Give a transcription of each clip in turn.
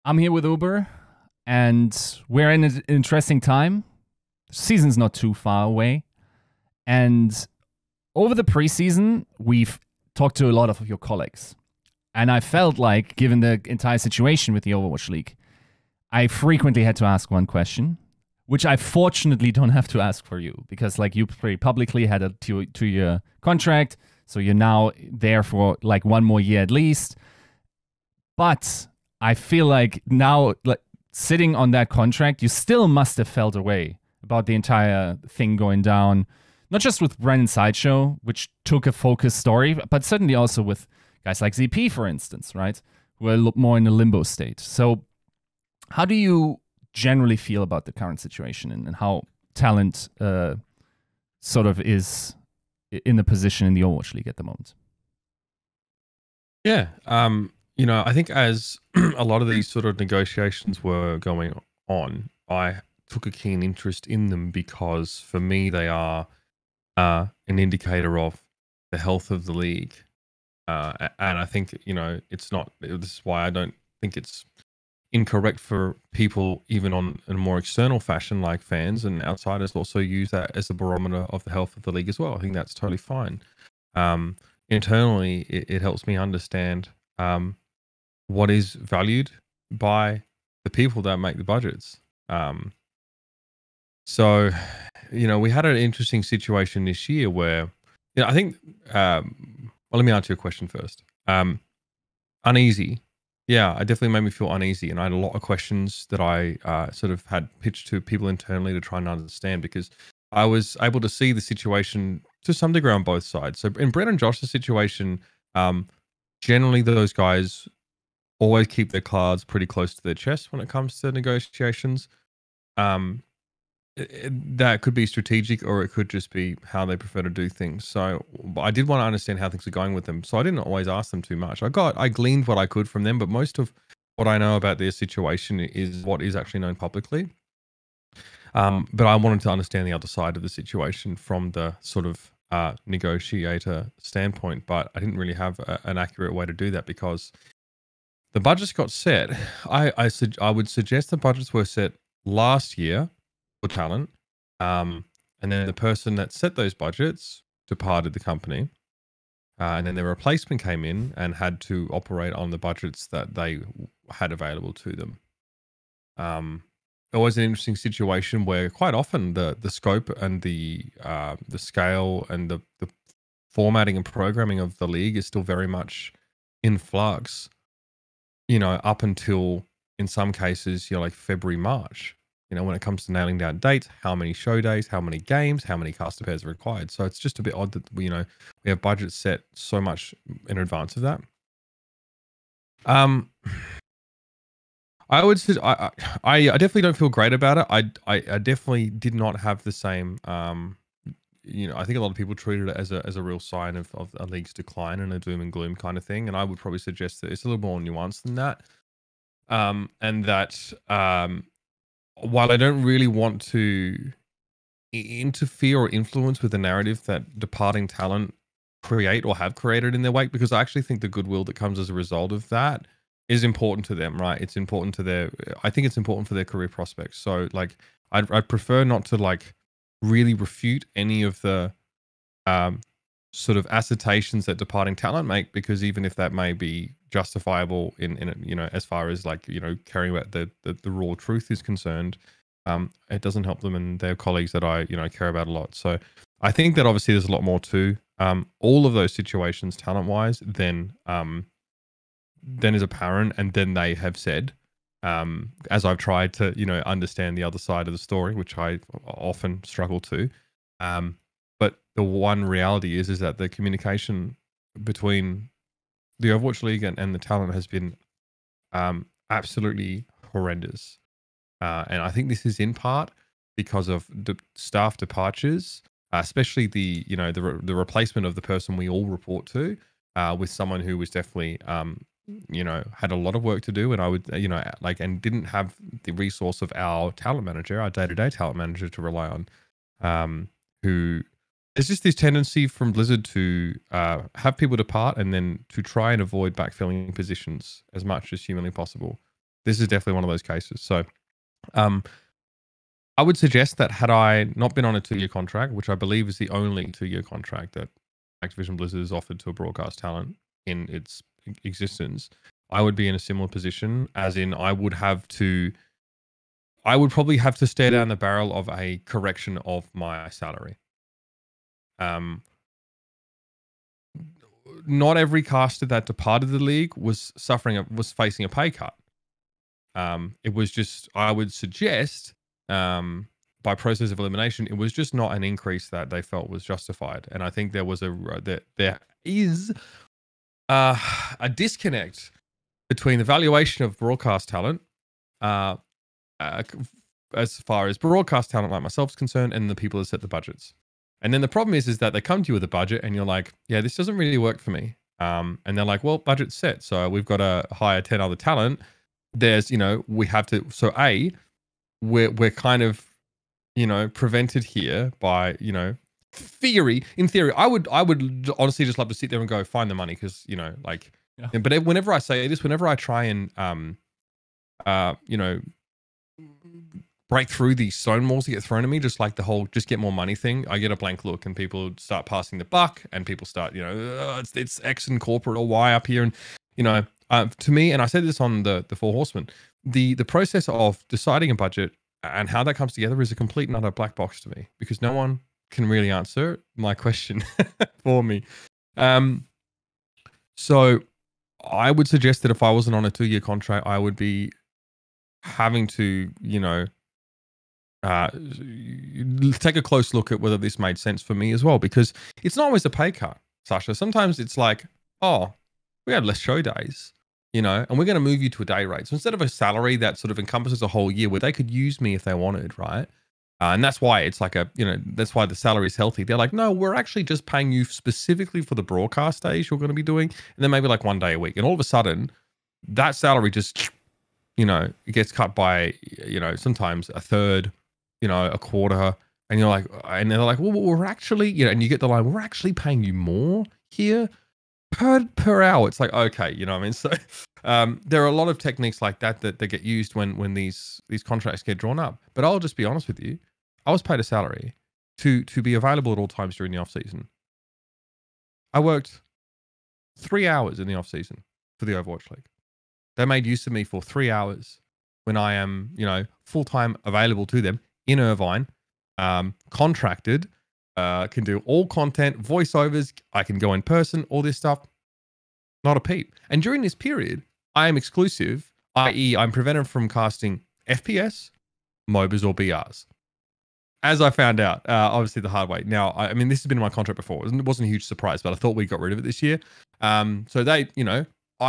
I'm here with Uber, and we're in an interesting time. Season's not too far away, and over the preseason, we've talked to a lot of your colleagues, and I felt like, given the entire situation with the Overwatch League, I frequently had to ask one question, which I fortunately don't have to ask for you because, like, you pretty publicly had a two-year contract, so you're now there for like one more year at least. But I feel like now, like, sitting on that contract, you still must have felt a way about the entire thing going down, not just with Brennan Sideshow, which took a focused story, but certainly also with guys like ZP, for instance, right? Who are more in a limbo state. So, how do you generally feel about the current situation and how talent sort of is in the position in the Overwatch League at the moment? Yeah. I think as a lot of these sort of negotiations were going on, I took a keen interest in them because for me, they are an indicator of the health of the league. And I think, it's not, this is why I don't think it's incorrect for people, even on a more external fashion, like fans and outsiders, also use that as a barometer of the health of the league as well. I think that's totally fine. Internally, it helps me understand what is valued by the people that make the budgets. So, we had an interesting situation this year where, I think, well, let me answer your question first. Uneasy. Yeah, it definitely made me feel uneasy. And I had a lot of questions that I sort of had pitched to people internally to try and understand because I was able to see the situation to some degree on both sides. So in Brett and Josh's situation, generally those guys always keep their cards pretty close to their chest when it comes to negotiations. That could be strategic or it could just be how they prefer to do things. So I did want to understand how things are going with them. So I didn't always ask them too much. I gleaned what I could from them, but most of what I know about their situation is what is actually known publicly. But I wanted to understand the other side of the situation from the sort of negotiator standpoint, but I didn't really have an accurate way to do that because the budgets got set. I would suggest the budgets were set last year for talent, and then the person that set those budgets departed the company, and then their replacement came in and had to operate on the budgets that they had available to them. It was an interesting situation where quite often the scope and the scale and the formatting and programming of the league is still very much in flux. Up until in some cases, like February, March. When it comes to nailing down dates, how many show days, how many games, how many caster pairs are required. So it's just a bit odd that we have budgets set so much in advance of that. I would say I definitely don't feel great about it. I definitely did not have the same. I think a lot of people treated it as a real sign of a league's decline and a doom and gloom kind of thing. And I would probably suggest that it's a little more nuanced than that. And that while I don't really want to interfere or influence with the narrative that departing talent create or have created in their wake, because I actually think the goodwill that comes as a result of that is important to them, right? It's important to I think it's important for their career prospects. So like, I'd prefer not to like really refute any of the sort of assertions that departing talent make, because even if that may be justifiable in as far as like carrying out the raw truth is concerned, it doesn't help them and their colleagues that I care about a lot. So I think that obviously there's a lot more to all of those situations talent wise than is apparent, and then they have said, as I've tried to understand the other side of the story, which I often struggle to. But the one reality is that the communication between the Overwatch League and the talent has been absolutely horrendous. And I think this is in part because of staff departures, especially the replacement of the person we all report to, with someone who was definitely had a lot of work to do, and I would and didn't have the resource of our talent manager, our day-to-day talent manager, to rely on. Who there's just this tendency from Blizzard to have people depart and then to try and avoid backfilling positions as much as humanly possible. this is definitely one of those cases. So, I would suggest that had I not been on a 2-year contract, which I believe is the only 2-year contract that Activision Blizzard has offered to a broadcast talent in its existence, I would be in a similar position, as in I would probably have to stare down the barrel of a correction of my salary. Not every caster that departed the league was facing a pay cut. It was just, I would suggest, by process of elimination, it was just not an increase that they felt was justified. And I think there is a disconnect between the valuation of broadcast talent, as far as broadcast talent like myself is concerned, and the people that set the budgets. And then the problem is that they come to you with a budget and you're like, yeah, this doesn't really work for me. And they're like, well, budget's set, so we've got to hire 10 other talent. There's, we have to, so we're kind of, prevented here by, in theory, I would honestly just love to sit there and go find the money, because, yeah. But whenever I say this, whenever I try and, break through these stone walls that get thrown at me, just like the whole just get more money thing, I get a blank look, and people start passing the buck, and people start, it's X and corporate or Y up here. And, to me, and I said this on the Four Horsemen, the process of deciding a budget and how that comes together is a complete and utter black box to me, because no one can really answer my question for me. So I would suggest that if I wasn't on a 2-year contract, I would be having to, take a close look at whether this made sense for me as well, because it's not always a pay cut, Sasha. Sometimes it's like, oh, we had less show days, and we're going to move you to a day rate. So instead of a salary that sort of encompasses a whole year, where they could use me if they wanted, right? And that's why it's like that's why the salary is healthy. They're like, no, we're actually just paying you specifically for the broadcast days you're going to be doing, and then maybe like 1 day a week. And all of a sudden, that salary just, it gets cut by, sometimes a third, a quarter, and you're like, and they're like, well, we're actually, and you get the line, we're actually paying you more here per hour. It's like, okay, you know what I mean? So there are a lot of techniques like that get used when these contracts get drawn up. But I'll just be honest with you, I was paid a salary to be available at all times during the off season. I worked 3 hours in the off season for the Overwatch League. They made use of me for 3 hours when I am, full-time available to them in Irvine, contracted, can do all content, voiceovers, I can go in person, all this stuff, not a peep. And during this period, I am exclusive, i.e. I'm prevented from casting FPS, MOBAs, or BRs. As I found out, obviously the hard way. Now, I mean, this has been in my contract before. It wasn't a huge surprise, but I thought we got rid of it this year. So they,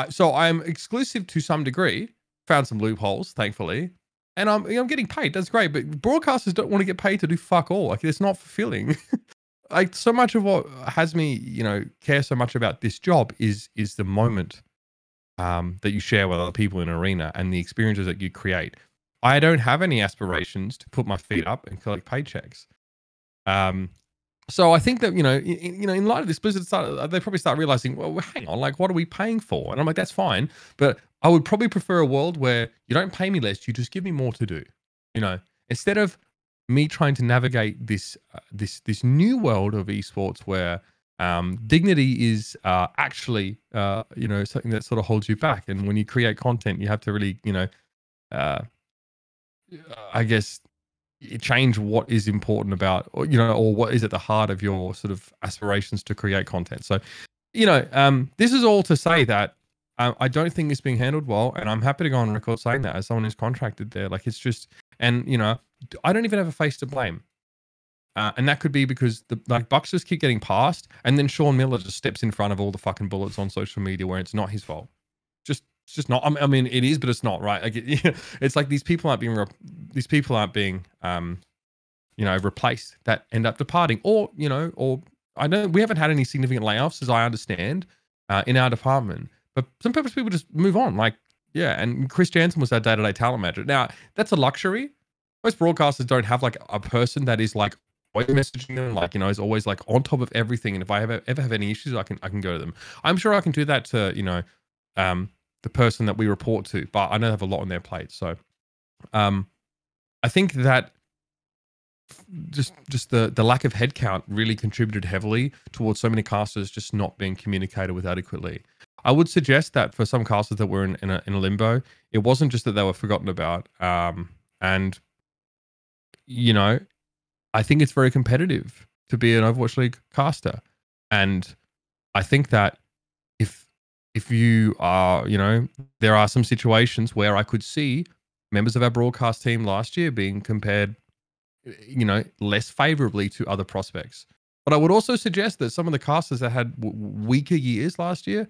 so I'm exclusive to some degree, found some loopholes, thankfully. And I'm getting paid. That's great. But broadcasters don't want to get paid to do fuck all. Like, it's not fulfilling. Like, so much of what has me, care so much about this job is the moment that you share with other people in an arena and the experiences that you create. I don't have any aspirations to put my feet up and collect paychecks. So I think that, in light of this, Blizzard they probably start realizing, well, hang on, like, what are we paying for? And I'm like, that's fine. But I would probably prefer a world where you don't pay me less, you just give me more to do. Instead of me trying to navigate this new world of esports where dignity is actually, something that sort of holds you back. And when you create content, you have to really, I guess, change what is important about, or what is at the heart of your sort of aspirations to create content. So, this is all to say that I don't think it's being handled well, and I'm happy to go on record saying that as someone who's contracted there. Like, it's just, and I don't even have a face to blame, and that could be because the bucks just keep getting passed, and then Sean Miller just steps in front of all the fucking bullets on social media where it's not his fault. It's just not. I mean, it is, but it's not, right? Like, it's like these people aren't being replaced that end up departing, or I know we haven't had any significant layoffs, as I understand, in our department. But sometimes people just move on. Like, yeah, and Chris Jansen was our day-to-day talent manager. Now, that's a luxury. Most broadcasters don't have like a person that is like always messaging them, like, is always like on top of everything. And if I ever have any issues, I can go to them. I'm sure I can do that to, the person that we report to, but I know they have a lot on their plate. So I think that just the lack of headcount really contributed heavily towards so many casters just not being communicated with adequately. I would suggest that for some casters that were in a limbo, it wasn't just that they were forgotten about. And, you know, I think it's very competitive to be an Overwatch League caster. And I think that if you are, you know, there are some situations where I could see members of our broadcast team last year being compared, you know, less favorably to other prospects. But I would also suggest that some of the casters that had weaker years last year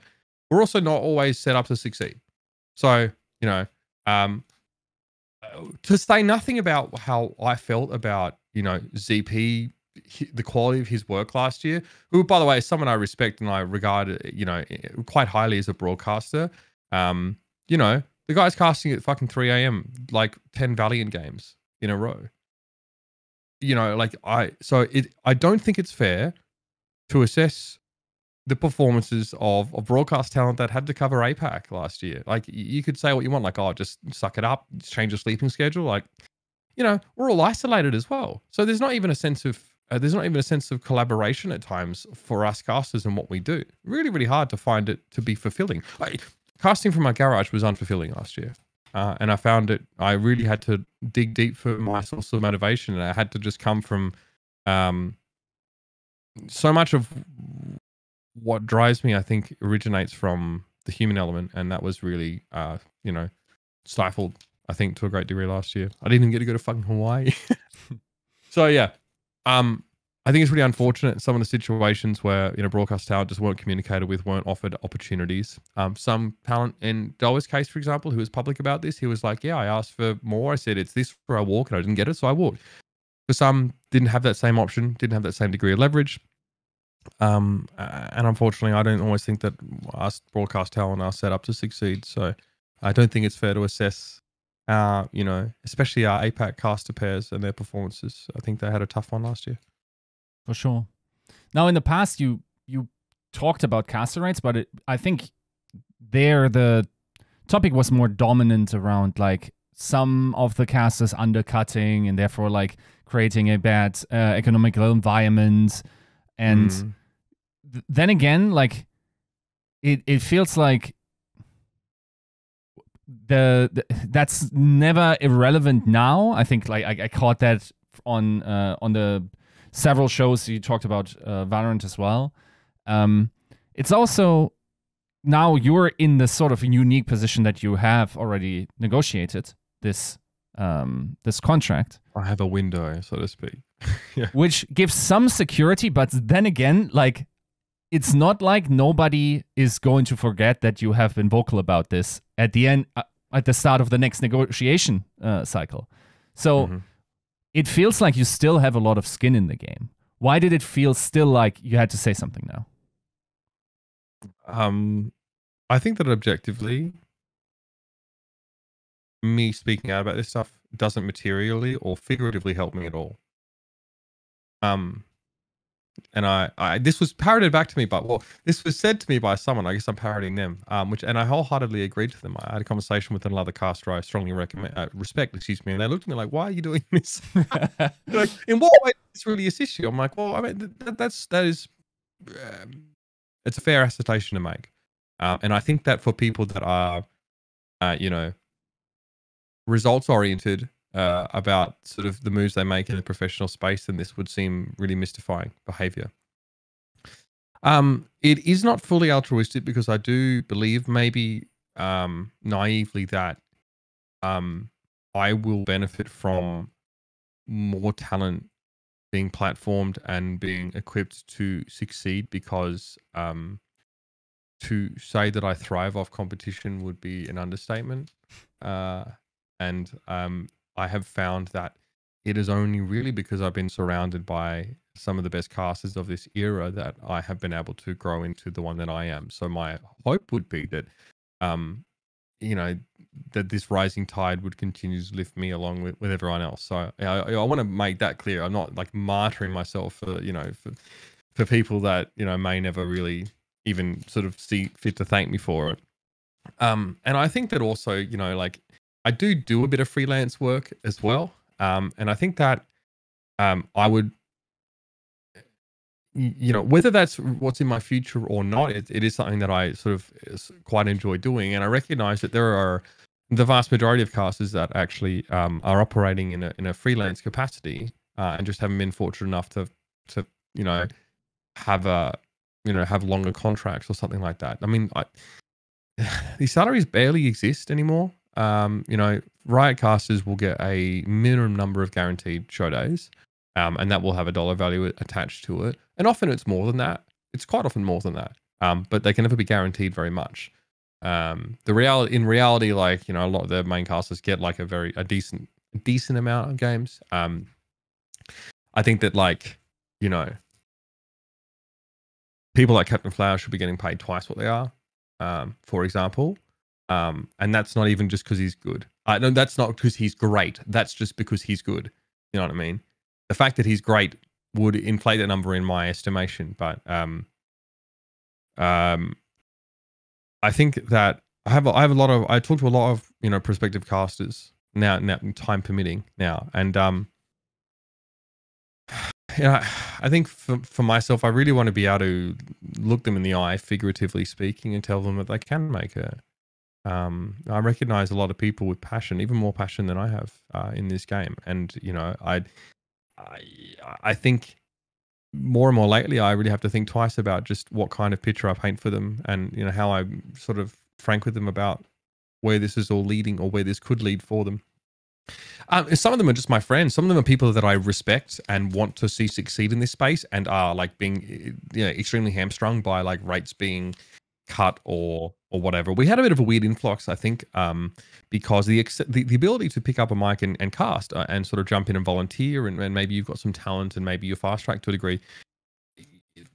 were also not always set up to succeed. So, you know, to say nothing about how I felt about, you know, ZP, the quality of his work last year, who, by the way, is someone I respect and I regard, you know, quite highly as a broadcaster. You know, the guy's casting at fucking 3 a.m. like 10 Valiant games in a row. You know, like I don't think it's fair to assess the performances of broadcast talent that had to cover APAC last year. Like, you could say what you want, like, oh, just suck it up, change your sleeping schedule. Like, you know, we're all isolated as well. So there's not even a sense of collaboration at times for us casters and what we do. Really, really hard to find it to be fulfilling. Casting from my garage was unfulfilling last year. And I found it, I really had to dig deep for my source of motivation. And I had to just come from so much of what drives me, I think, originates from the human element. And that was really, you know, stifled, I think, to a great degree last year. I didn't even get to go to fucking Hawaii. So, yeah. I think it's really unfortunate some of the situations where, you know, broadcast talent just weren't communicated with, weren't offered opportunities. Some talent in Doa's case, for example, who was public about this, he was like, yeah, I asked for more. I said, it's this where I walk, and I didn't get it, so I walked. For some, didn't have that same option, didn't have that same degree of leverage. And unfortunately, I don't always think that us broadcast talent are set up to succeed. So I don't think it's fair to assess you know, especially our APAC caster pairs and their performances. I think they had a tough one last year. For sure. Now, in the past, you talked about caster rates, but I think there the topic was more dominant around like some of the casters undercutting and therefore like creating a bad economical environment. And then again, like it feels like that's never irrelevant now. I think like I caught that on the several shows you talked about Valorant as well. It's also now you're in the sort of unique position that you have already negotiated this contract. I have a window, so to speak. Yeah. Which gives some security, but then again, like it's not like nobody is going to forget that you have been vocal about this at the end, at the start of the next negotiation cycle. So it feels like you still have a lot of skin in the game. Why did it feel still like you had to say something now? I think that objectively, me speaking out about this stuff doesn't materially or figuratively help me at all. And I this was parroted back to me, but well, this was said to me by someone. I guess I'm parroting them. And I wholeheartedly agreed to them. I had a conversation with another caster I strongly respect. Excuse me, and they looked at me like, "Why are you doing this? Like, in what way does this really assist you?" I'm like, "Well, I mean, that is, it's a fair assertion to make." And I think that for people that are, you know, results oriented. About sort of the moves they make in the professional space, then this would seem really mystifying behavior. It is not fully altruistic because I do believe maybe naively that I will benefit from more talent being platformed and being equipped to succeed because to say that I thrive off competition would be an understatement. And I have found that it is only really because I've been surrounded by some of the best casters of this era that I have been able to grow into the one that I am. So my hope would be that, you know, that this rising tide would continue to lift me along with everyone else. So I want to make that clear. I'm not like martyring myself for, you know, for people that, you know, may never really even sort of see fit to thank me for it. And I think that also, like I do a bit of freelance work as well. And I think that I would, whether that's what's in my future or not, it is something that I sort of quite enjoy doing. And I recognize that there are the vast majority of casters that actually are operating in a freelance capacity and just haven't been fortunate enough to have have longer contracts or something like that. I mean, these salaries barely exist anymore. Riot casters will get a minimum number of guaranteed show days, and that will have a dollar value attached to it. And often it's more than that. It's quite often more than that. But they can never be guaranteed very much. In reality, like, a lot of the main casters get like a decent amount of games. I think that, like, people like Captain Flower should be getting paid twice what they are, for example. And that's not even just because he's good. No, that's not because he's great. That's just because he's good. You know what I mean? The fact that he's great would inflate the number in my estimation. But I think that I talk to a lot of prospective casters now time permitting now, and I think for myself, I really want to be able to look them in the eye, figuratively speaking, and tell them that they can make it. I recognize a lot of people with passion, even more passion than I have in this game. And, I think more and more lately, I really have to think twice about just what kind of picture I paint for them and, how I sort of frank with them about where this is all leading or where this could lead for them. Some of them are just my friends. Some of them are people that I respect and want to see succeed in this space and are like being extremely hamstrung by like rates being cut or whatever. We had a bit of a weird influx, I think, because the ability to pick up a mic and cast and sort of jump in and volunteer and maybe you've got some talent and maybe you're fast tracked to a degree.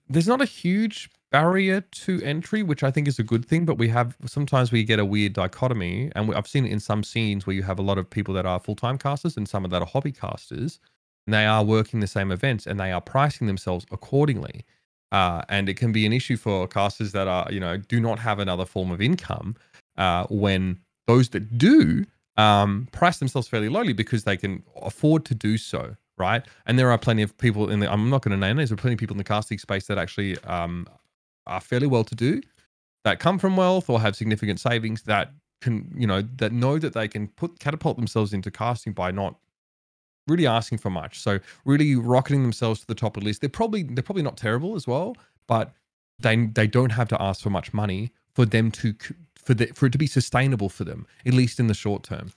There's not a huge barrier to entry, which I think is a good thing, but sometimes we get a weird dichotomy, and I've seen it in some scenes where you have a lot of people that are full-time casters and some that are hobby casters, and they are working the same events and they are pricing themselves accordingly. And it can be an issue for casters that are, do not have another form of income when those that do price themselves fairly lowly because they can afford to do so, right? And there are plenty of people I'm not going to name names, there are plenty of people in the casting space that actually are fairly well-to-do, that come from wealth or have significant savings that can, that know that they can catapult themselves into casting by not really asking for much. So really rocketing themselves to the top of the list. They're probably not terrible as well, but they don't have to ask for much money for them for it to be sustainable for them, at least in the short term.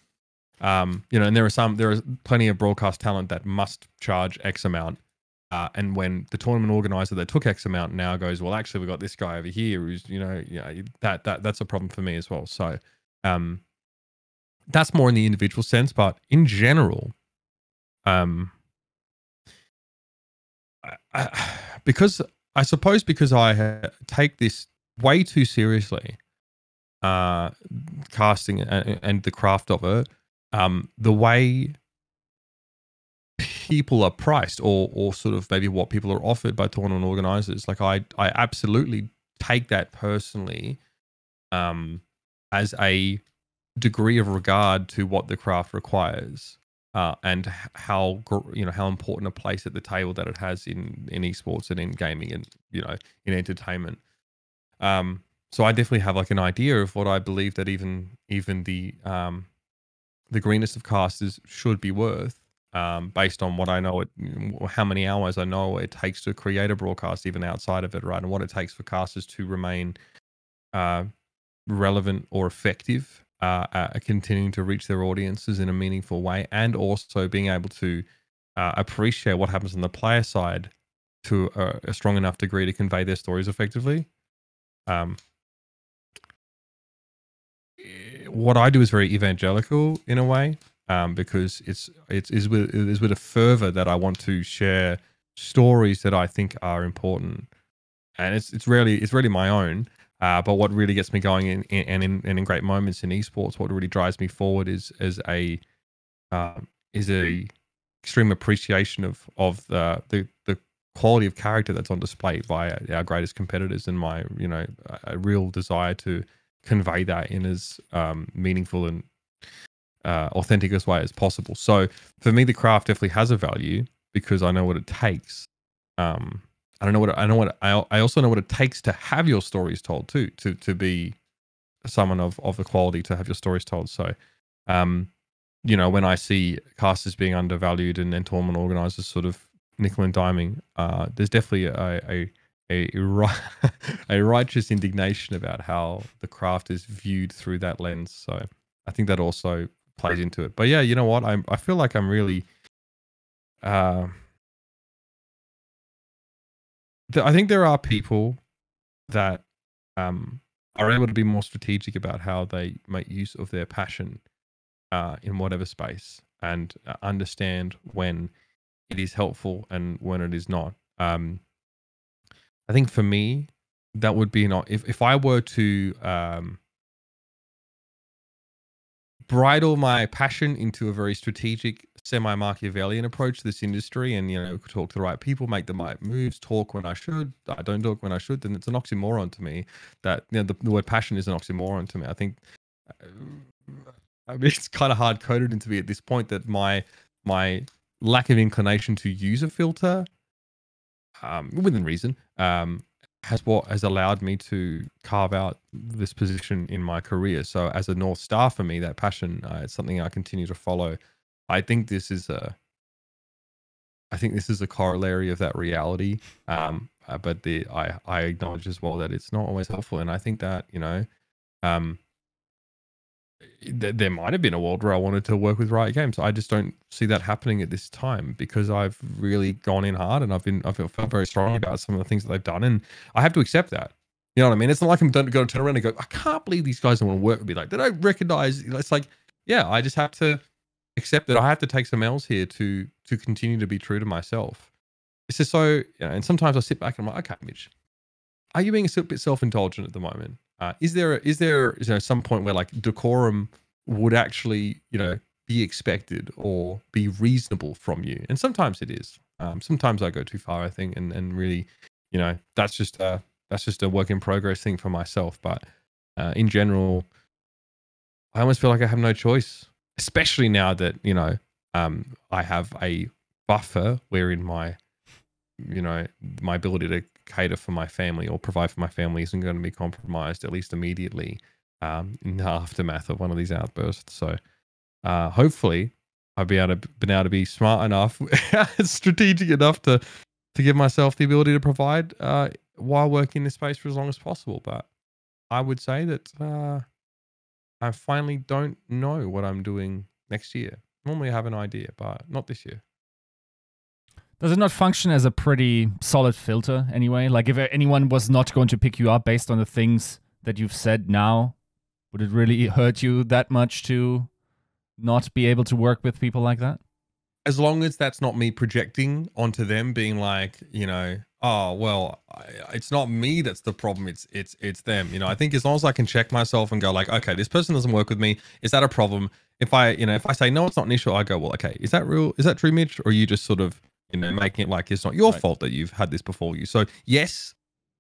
And there are plenty of broadcast talent that must charge X amount. And when the tournament organizer that took X amount now goes, well, actually, we got this guy over here who's, that's a problem for me as well. So that's more in the individual sense, but in general, because I take this way too seriously, casting and the craft of it, the way people are priced or sort of maybe what people are offered by tournament organizers, like I absolutely take that personally as a degree of regard to what the craft requires. And how important a place at the table that it has in esports and in gaming and in entertainment. So I definitely have like an idea of what I believe that even the greenest of casters should be worth, based on what I know, how many hours I know it takes to create a broadcast, even outside of it, right, and what it takes for casters to remain relevant or effective. Continuing to reach their audiences in a meaningful way, and also being able to appreciate what happens on the player side to a strong enough degree to convey their stories effectively. What I do is very evangelical in a way, because it's with a fervor that I want to share stories that I think are important, and it's really my own. But what really gets me going in great moments in esports, what really drives me forward is a extreme appreciation of the quality of character that's on display by our greatest competitors, and my a real desire to convey that in as meaningful and authentic as way as possible. So for me, the craft definitely has a value because I know what it takes. I also know what it takes to have your stories told too, to be someone of the quality to have your stories told. So, when I see casters being undervalued and tournament organizers sort of nickel and diming, there's definitely a righteous indignation about how the craft is viewed through that lens. So I think that also plays into it. But yeah, you know what? I feel like I'm really I think there are people that are able to be more strategic about how they make use of their passion in whatever space and understand when it is helpful and when it is not. I think for me, that would be not if I were to bridle my passion into a very strategic, semi-Machiavellian approach to this industry and, talk to the right people, make the right moves, talk when I should, I don't talk when I should, then it's an oxymoron to me that, the word passion is an oxymoron to me. I think it's kind of hard-coded into me at this point that my lack of inclination to use a filter, within reason, has allowed me to carve out this position in my career. So as a North Star for me, that passion, it's something I continue to follow. I think this is a corollary of that reality. But I acknowledge as well that it's not always helpful. And I think that, there might have been a world where I wanted to work with Riot Games. I just don't see that happening at this time because I've really gone in hard and I've felt very strongly about some of the things that they've done, and I have to accept that. You know what I mean? It's not like I'm going to turn around and go, I can't believe these guys don't want to work with me. Like, they don't recognize. It's like, yeah, I just have to accept that I have to take some L's here to continue to be true to myself. It's just so, and sometimes I sit back and I'm like, okay, Mitch, are you being a bit self-indulgent at the moment? Is there some point where like decorum would actually, be expected or be reasonable from you? And sometimes it is. Sometimes I go too far, I think, and really, that's just a work in progress thing for myself. But in general, I almost feel like I have no choice, especially now that, I have a buffer wherein my ability to cater for my family or provide for my family isn't going to be compromised, at least immediately, in the aftermath of one of these outbursts. So hopefully I've been able to be smart enough, strategic enough to give myself the ability to provide while working in this space for as long as possible. But I would say that I finally don't know what I'm doing next year. Normally I have an idea, but not this year. Does it not function as a pretty solid filter anyway? Like, if anyone was not going to pick you up based on the things that you've said now, would it really hurt you that much to not be able to work with people like that? As long as that's not me projecting onto them, being like, oh, well, it's not me that's the problem. It's them. I think as long as I can check myself and go like, okay, this person doesn't work with me. Is that a problem? If I say, no, it's not an issue, I go, well, okay, is that real? Is that true, Mitch? Or are you just sort of, making it like it's not your fault that you've had this before you? So yes,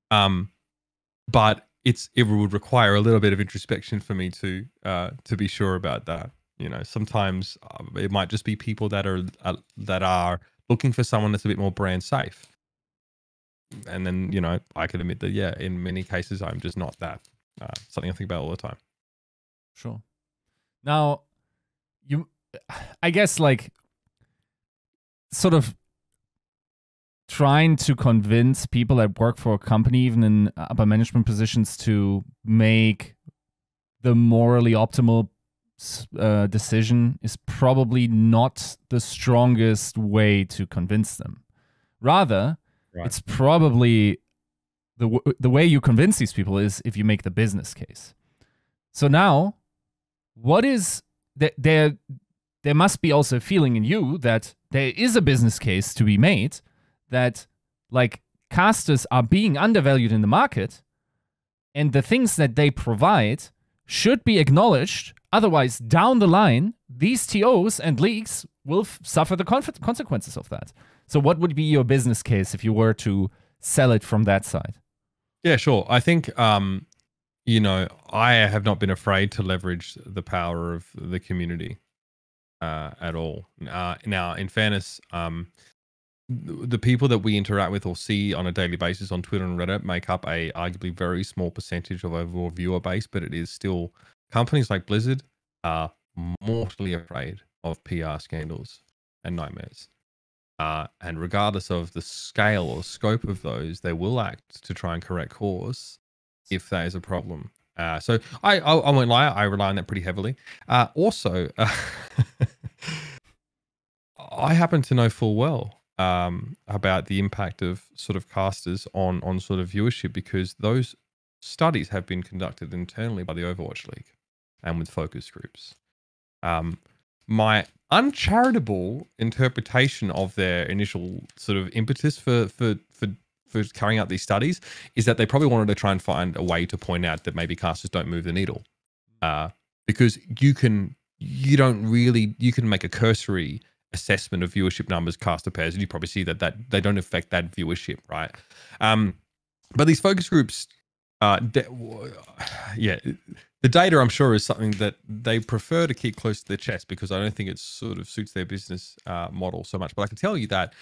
but it would require a little bit of introspection for me to be sure about that. Sometimes it might just be people that are looking for someone that's a bit more brand safe. And then, I can admit that, yeah, in many cases, I'm just not that. Something I think about all the time. Sure. Now, I guess, like, sort of trying to convince people that work for a company, even in upper management positions, to make the morally optimal decision is probably not the strongest way to convince them. Rather, it's probably the way you convince these people is if you make the business case. So now, what is there must be also a feeling in you that there is a business case to be made, that like casters are being undervalued in the market and the things that they provide should be acknowledged. Otherwise, down the line, these TOs and leagues will suffer the consequences of that. So what would be your business case if you were to sell it from that side? Yeah, sure. I think you know, I have not been afraid to leverage the power of the community at all. Now, in fairness, the people that we interact with or see on a daily basis on Twitter and Reddit make up a arguably very small percentage of overall viewer base, but it is still companies like Blizzard are mortally afraid of PR scandals and nightmares. And regardless of the scale or scope of those, they will act to try and correct course if that is a problem. So I won't lie, I rely on that pretty heavily. Also, I happen to know full well about the impact of sort of casters on sort of viewership, because those studies have been conducted internally by the Overwatch League and with focus groups. My uncharitable interpretation of their initial sort of impetus for carrying out these studies is that they probably wanted to try and find a way to point out that maybe casters don't move the needle, because you can make a cursory assessment of viewership numbers, caster pairs, and you probably see that they don't affect that viewership, right? But these focus groups, the data, I'm sure, is something that they prefer to keep close to their chest, because I don't think it sort of suits their business model so much. But I can tell you that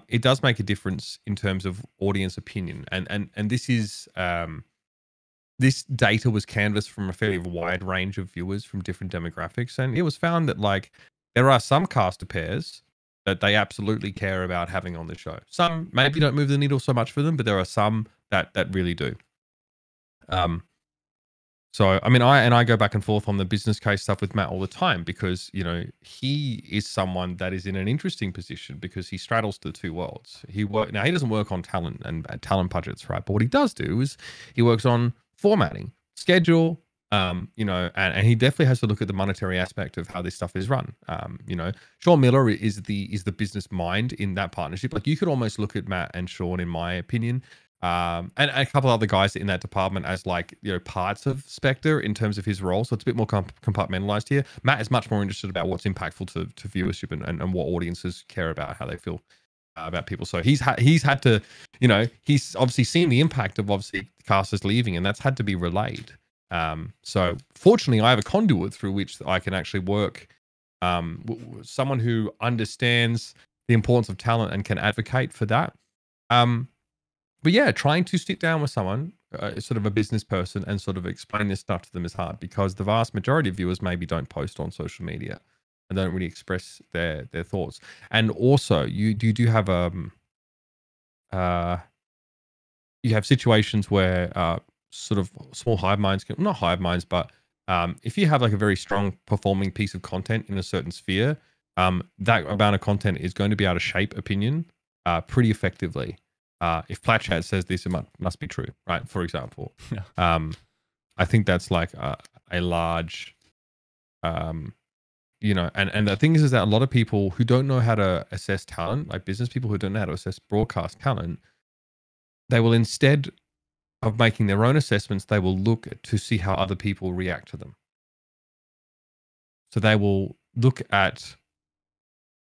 it does make a difference in terms of audience opinion, and this data was canvassed from a fairly wide range of viewers from different demographics, and it was found that like there are some caster pairs that they absolutely care about having on the show. Some maybe don't move the needle so much for them, but there are some that really do. So, I mean, I go back and forth on the business case stuff with Matt all the time, because, you know, he is someone that is in an interesting position because he straddles the two worlds. Now, he doesn't work on talent and talent budgets, right? But what he does do is he works on formatting, schedule, you know, and he definitely has to look at the monetary aspect of how this stuff is run. You know, Sean Miller is the business mind in that partnership. Like, you could almost look at Matt and Sean, in my opinion, and a couple other guys in that department as, like, you know, parts of Spectre in terms of his role. So it's a bit more compartmentalized here. Matt is much more interested about what's impactful to viewership and what audiences care about, how they feel about people. So he's had to, you know, he's obviously seen the impact of obviously casters leaving, and that's had to be relayed. So fortunately, I have a conduit through which I can actually work. Someone who understands the importance of talent and can advocate for that. But yeah, trying to sit down with someone, sort of a business person, and sort of explain this stuff to them is hard, because the vast majority of viewers maybe don't post on social media and don't really express their thoughts. And also, you do have you have situations where sort of small hive minds, not hive minds, but if you have like a very strong performing piece of content in a certain sphere, that amount of content is going to be able to shape opinion pretty effectively. If Platchat says this, it must be true, right? For example, yeah. I think that's like a large, you know, and the thing is that a lot of people who don't know how to assess talent, like business people who don't know how to assess broadcast talent, they will, instead of making their own assessments, they will look to see how other people react to them. So they will look at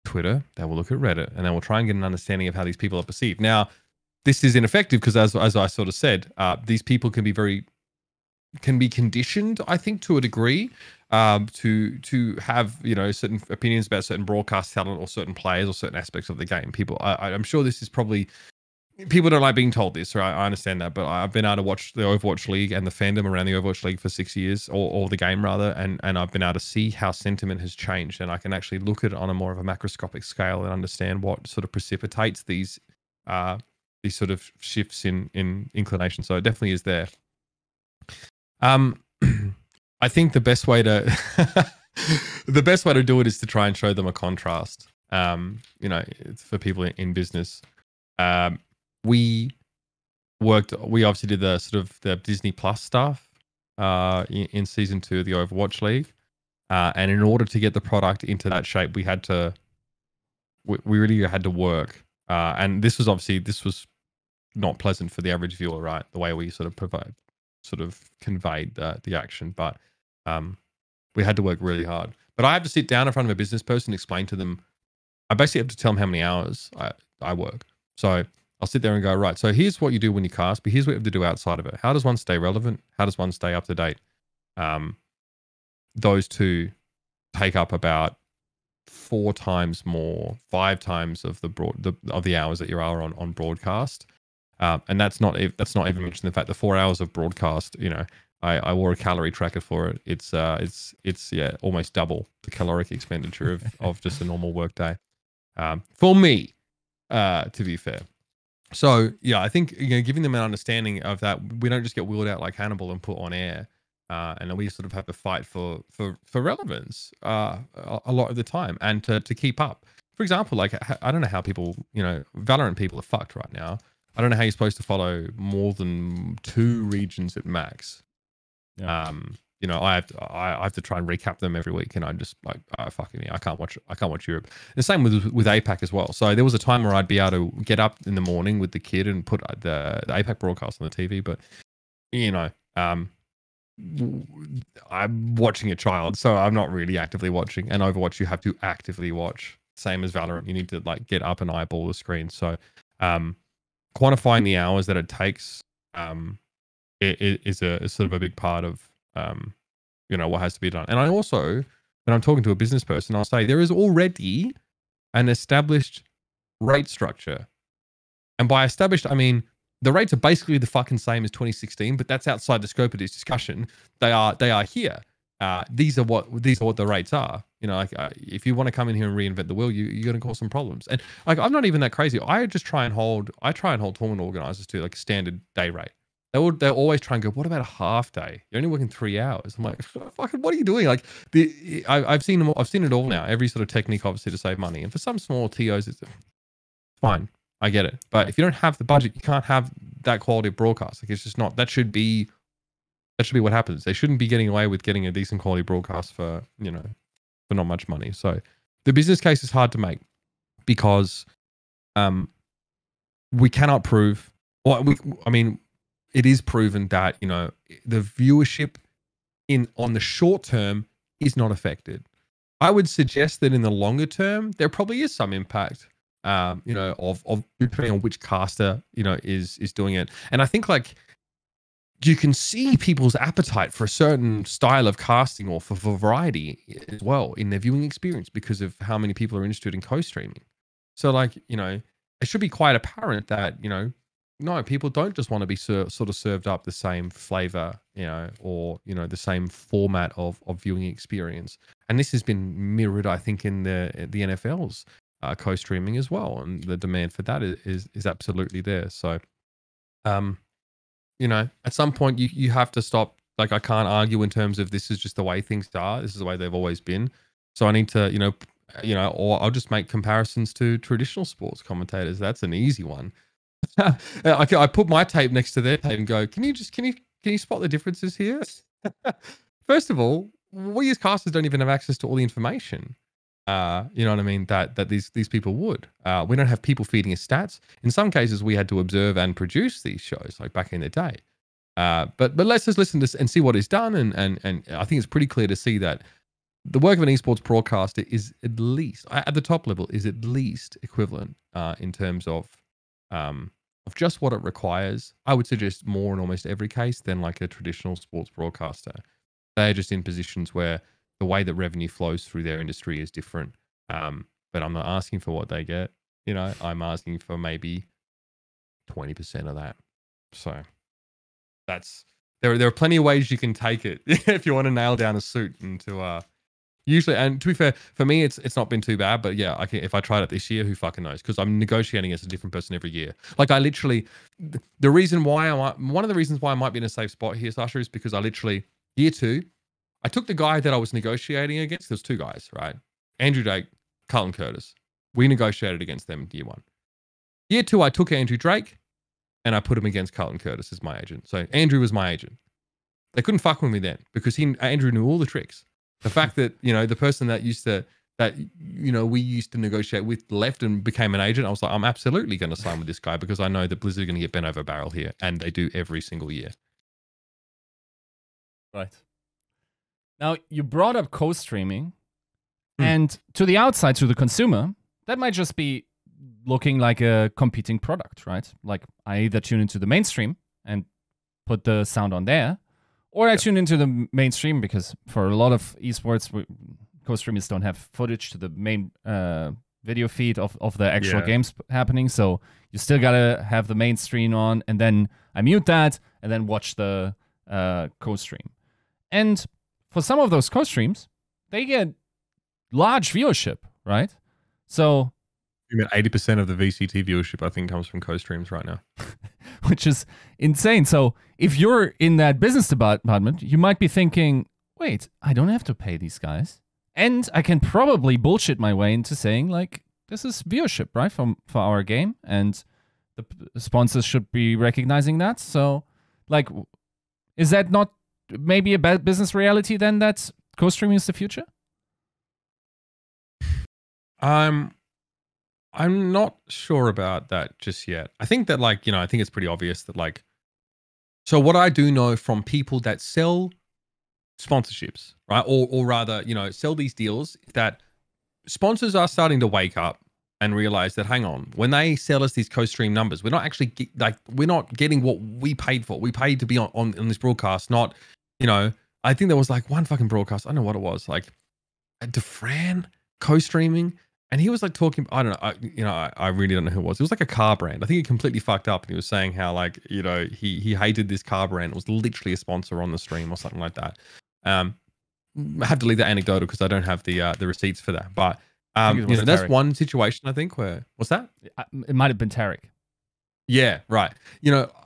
Twitter, they will look at Reddit, and they will try and get an understanding of how these people are perceived. Now, this is ineffective because, as I sort of said, these people can be conditioned, I think, to a degree, to have, you know, certain opinions about certain broadcast talent or certain players or certain aspects of the game. I'm sure this is probably, people don't like being told this, right? I understand that, but I've been able to watch the Overwatch League and the fandom around the Overwatch League for 6 years, or the game rather, and I've been able to see how sentiment has changed, and I can actually look at it on a more of a macroscopic scale and understand what sort of precipitates these sort of shifts in inclination. So it definitely is there. I think the best way to do it is to try and show them a contrast. You know, for people in business. We obviously did the sort of the Disney Plus stuff in season 2 of the Overwatch League, and in order to get the product into that shape, we really had to work. And this was not pleasant for the average viewer, right? The way we sort of conveyed the action, but we had to work really hard. But I have to sit down in front of a business person and explain to them. I basically have to tell them how many hours I work. So I'll sit there and go, right, so here's what you do when you cast, but here's what you have to do outside of it. How does one stay relevant? How does one stay up to date? Those two take up about 4 times more, 5 times of the hours that you are on broadcast. And that's not even mentioning the fact the 4 hours of broadcast, I wore a calorie tracker for it. It's almost double the caloric expenditure of just a normal work day. For me, to be fair. So yeah, I think giving them an understanding of that, we don't just get wheeled out like Hannibal and put on air, and then we sort of have to fight for relevance a lot of the time and to keep up. For example, like I don't know how people, Valorant people are fucked right now. I don't know how you're supposed to follow more than 2 regions at max. Yeah. I have to try and recap them every week, and I'm just like, fucking yeah, I can't watch Europe. The same with APAC as well. So there was a time where I'd be able to get up in the morning with the kid and put the APAC broadcast on the TV, but I'm watching a child, so I'm not really actively watching. And Overwatch, you have to actively watch. Same as Valorant, you need to like get up and eyeball the screen. So quantifying the hours that it takes is sort of a big part of what has to be done. And I also, when I'm talking to a business person, I'll say there is already an established rate structure. And by established, I mean the rates are basically the fucking same as 2016, but that's outside the scope of this discussion. They are here. These are what the rates are. If you want to come in here and reinvent the wheel, you're going to cause some problems. And like, I'm not even that crazy. I try and hold tournament organizers to like a standard day rate. They'll always try and go, what about a half day? You're only working 3 hours. I'm like, fucking, what are you doing? Like, I've seen it all now. Every sort of technique, obviously, to save money. And for some small TOs, it's fine. I get it. But if you don't have the budget, you can't have that quality of broadcast. Like, it's just not. That should be what happens. They shouldn't be getting away with getting a decent quality broadcast for not much money. So the business case is hard to make because we cannot prove. It is proven that the viewership on the short term is not affected. I would suggest that in the longer term there probably is some impact, of depending on which caster is doing it. And I think like you can see people's appetite for a certain style of casting or for variety as well in their viewing experience because of how many people are interested in co-streaming. So like it should be quite apparent that no, people don't just want to be sort of served up the same flavor, or the same format of viewing experience. And this has been mirrored, I think, in the NFL's co-streaming as well, and the demand for that is absolutely there. So, at some point you have to stop. Like, I can't argue in terms of this is just the way things are. This is the way they've always been. So I need to, or I'll just make comparisons to traditional sports commentators. That's an easy one. I put my tape next to their tape and go, can you spot the differences here? First of all, we as casters don't even have access to all the information. You know what I mean? That these people would. We don't have people feeding us stats. In some cases, we had to observe and produce these shows, like back in the day. But let's just listen to and see what is done. And I think it's pretty clear to see that the work of an esports broadcaster is at least at the top level is at least equivalent in terms of just what it requires. I would suggest more in almost every case than like a traditional sports broadcaster. They're just in positions where the way that revenue flows through their industry is different. But I'm not asking for what they get. I'm asking for maybe 20% of that. So that's there are plenty of ways you can take it if you want to nail down a suit into usually, and to be fair, for me, it's not been too bad. But yeah, if I tried it this year, who fucking knows? Because I'm negotiating as a different person every year. Like one of the reasons why I might be in a safe spot here, Sasha, is because I literally year 2, I took the guy that I was negotiating against. There's 2 guys, right? Andrew Drake, Carlton Curtis. We negotiated against them in year 1. Year 2, I took Andrew Drake and I put him against Carlton Curtis as my agent. So Andrew was my agent. They couldn't fuck with me then because Andrew knew all the tricks. The fact that, the person that we used to negotiate with left and became an agent, I was like, I'm absolutely going to sign with this guy because I know that Blizzard are going to get bent over a barrel here. And they do every single year. Right. Now, you brought up co-streaming. And to the outside, to the consumer, that might just be looking like a competing product, right? Like I either tune into the mainstream and put the sound on there, or I tune into the mainstream because for a lot of esports, co-streamers don't have footage to the main video feed of the actual games happening. So you still gotta have the main stream on, and then I mute that and then watch the co-stream. And for some of those co-streams, they get large viewership, right? So you mean 80% of the VCT viewership, I think, comes from co-streams right now. Which is insane. So if you're in that business department, you might be thinking, wait, I don't have to pay these guys. And I can probably bullshit my way into saying, like, this is viewership, right, for our game. And the sponsors should be recognizing that. So, like, is that not maybe a bad business reality then that co-streaming is the future? I'm not sure about that just yet. I think that, like, I think it's pretty obvious that, like, so what I do know from people that sell sponsorships, right? Or rather, sell these deals, that sponsors are starting to wake up and realize that, hang on, when they sell us these co-stream numbers, we're not actually we're not getting what we paid for. We paid to be on this broadcast, not, I think there was like one fucking broadcast. I don't know what it was, like DeFran co-streaming. And he was like talking, I don't know, I really don't know who it was. It was like a car brand. I think he completely fucked up, and he was saying how, like, he hated this car brand. It was literally a sponsor on the stream or something like that. I have to leave that anecdotal because I don't have the receipts for that. But that's one situation, I think, where, what's that? It might have been Tarek. Yeah, right.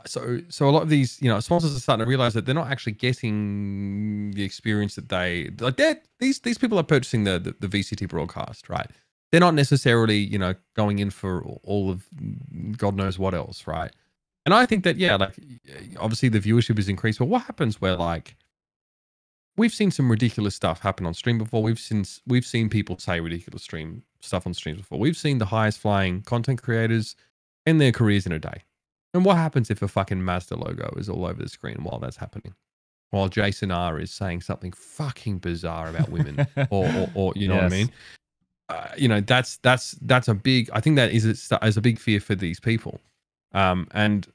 So a lot of these, sponsors are starting to realize that they're not actually getting the experience that they like. These people are purchasing the VCT broadcast, right? They're not necessarily, going in for all of God knows what else, right? And I think that, like, obviously the viewership is increased, but what happens where, like, we've seen some ridiculous stuff happen on stream before. We've seen people say ridiculous stuff on streams before. We've seen the highest flying content creators end their careers in a day. And what happens if a fucking Mazda logo is all over the screen while that's happening? While Jason R is saying something fucking bizarre about women, or you know what I mean? That's a big, I think that is a big fear for these people. And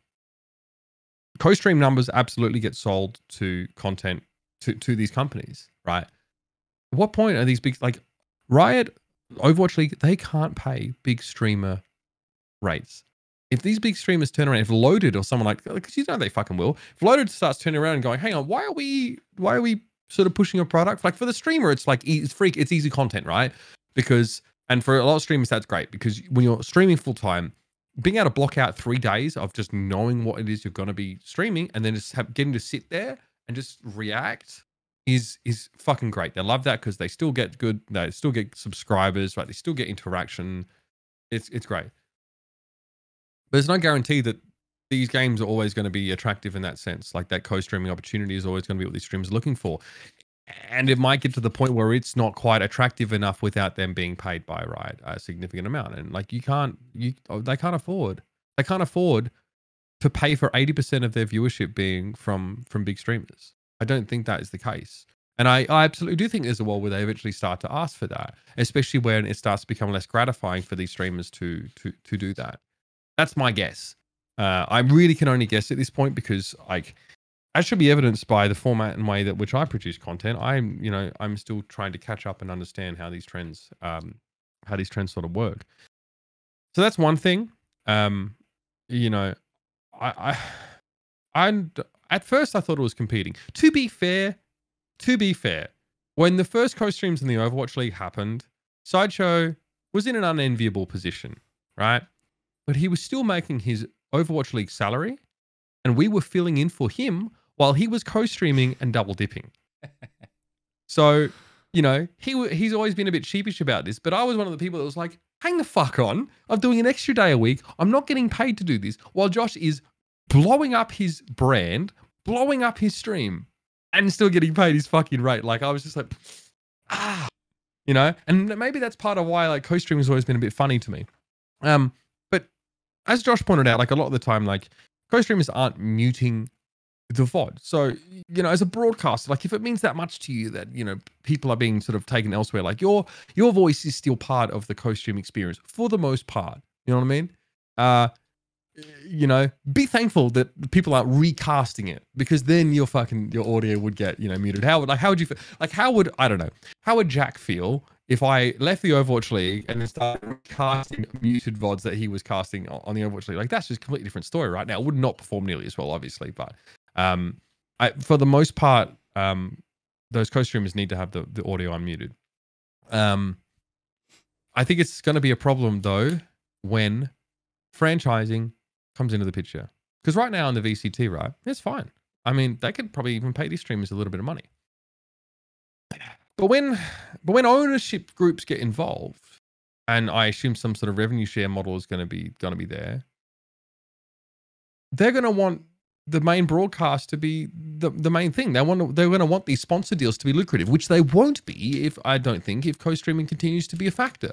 co-stream numbers absolutely get sold to content to these companies, right? At what point are these big, like Riot, Overwatch League, they can't pay big streamer rates. If these big streamers turn around, if Loaded or someone because they fucking will, if Loaded starts turning around and going, hang on, why are we sort of pushing a product? Like, for the streamer, it's like, it's easy content, right? And for a lot of streamers, that's great, because when you're streaming full time, being able to block out 3 days of just knowing what it is you're going to be streaming, and then just getting to sit there and just react is fucking great. They love that because they still get they still get subscribers, right? They still get interaction. It's great. But there's no guarantee that these games are always going to be attractive in that sense. Like, that co-streaming opportunity is always going to be what these streamers are looking for. And it might get to the point where it's not quite attractive enough without them being paid by Riot a significant amount. And, like, they can't afford to pay for 80% of their viewership being from big streamers. I don't think that is the case. And I absolutely do think there's a world where they eventually start to ask for that, especially when it starts to become less gratifying for these streamers to do that. That's my guess. I really can only guess at this point because, like, as should be evidenced by the format and way that which I produce content, I'm still trying to catch up and understand how these trends sort of work. So that's one thing. I at first I thought it was competing. To be fair, when the first co-streams in the Overwatch League happened, Sideshow was in an unenviable position, right? But he was still making his Overwatch League salary, and we were filling in for him while he was co-streaming and double dipping. So, he's always been a bit sheepish about this, but I was one of the people that was like, hang the fuck on. I'm doing an extra day a week. I'm not getting paid to do this, while Josh is blowing up his brand, blowing up his stream, and still getting paid his fucking rate. Like, I was just like, and maybe that's part of why, like, co-streaming has always been a bit funny to me. But as Josh pointed out, like, a lot of the time, like, co-streamers aren't muting the VOD. So, as a broadcaster, like, if it means that much to you that, people are being sort of taken elsewhere, like, your voice is still part of the co-stream experience for the most part. You know what I mean? Be thankful that people aren't recasting it, because then your audio would get, muted. How would you feel? Like, how would Jack feel if I left the Overwatch League and then started casting muted VODs that he was casting on the Overwatch League? Like, that's just a completely different story, right? Now, it would not perform nearly as well, obviously, but for the most part, those co-streamers need to have the audio unmuted. I think it's going to be a problem, though, when franchising comes into the picture. Because right now in the VCT, right, it's fine. I mean, they could probably even pay these streamers a little bit of money. But when ownership groups get involved, and I assume some sort of revenue share model is going to be there, they're going to want the main broadcast to be the main thing. They're going to want these sponsor deals to be lucrative, which they won't be if co-streaming continues to be a factor.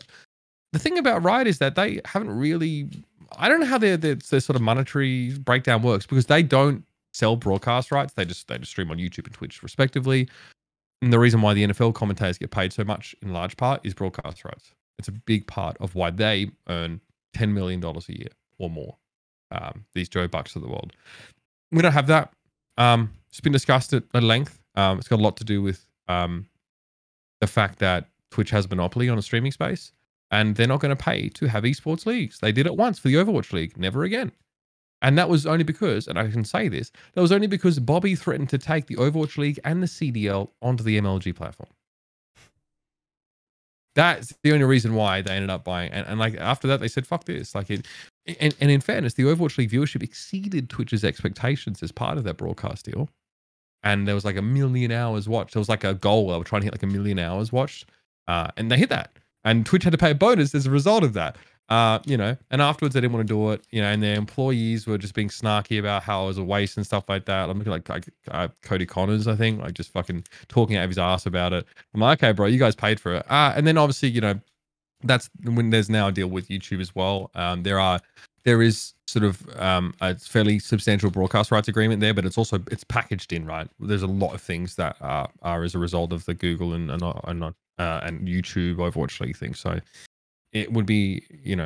The thing about Riot is that they haven't really, I don't know how their sort of monetary breakdown works, because they don't sell broadcast rights. They just stream on YouTube and Twitch respectively. And the reason why the NFL commentators get paid so much in large part is broadcast rights. It's a big part of why they earn $10 million a year or more. These Joe Bucks of the world. We don't have that. It's been discussed at length. It's got a lot to do with the fact that Twitch has a monopoly on a streaming space, and they're not going to pay to have esports leagues. They did it once for the Overwatch League, never again. And that was only because, and I can say this, that was only because Bobby threatened to take the Overwatch League and the CDL onto the MLG platform. That's the only reason why they ended up buying. And like after that, they said, fuck this. Like it, and in fairness, the Overwatch League viewership exceeded Twitch's expectations as part of that broadcast deal. And there was like 1 million hours watched. There was like a goal. They were trying to hit like 1 million hours watched. And they hit that. And Twitch had to pay a bonus as a result of that. And afterwards they didn't want to do it, and their employees were just being snarky about how it was a waste and stuff like that. I'm looking like Cody Connors, I think, like just fucking talking out of his ass about it. I'm like, okay, bro, you guys paid for it. And then obviously, that's when there's now a deal with YouTube as well. There is sort of a fairly substantial broadcast rights agreement there, but it's packaged in, right? There's a lot of things that are as a result of the Google and YouTube Overwatch League thing. So it would be, it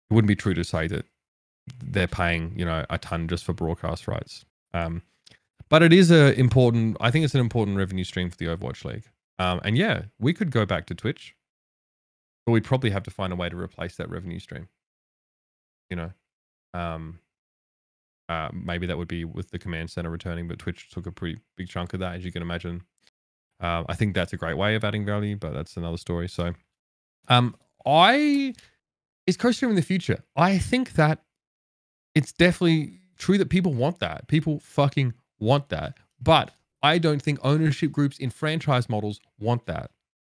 wouldn't be true to say that they're paying, a ton just for broadcast rights. But it is I think it's an important revenue stream for the Overwatch League. And yeah, we could go back to Twitch, but we'd probably have to find a way to replace that revenue stream. Maybe that would be with the command center returning, but Twitch took a pretty big chunk of that, as you can imagine. I think that's a great way of adding value, but that's another story. So, is co-streaming the future? I think that it's definitely true that people want that. People fucking want that. But I don't think ownership groups in franchise models want that.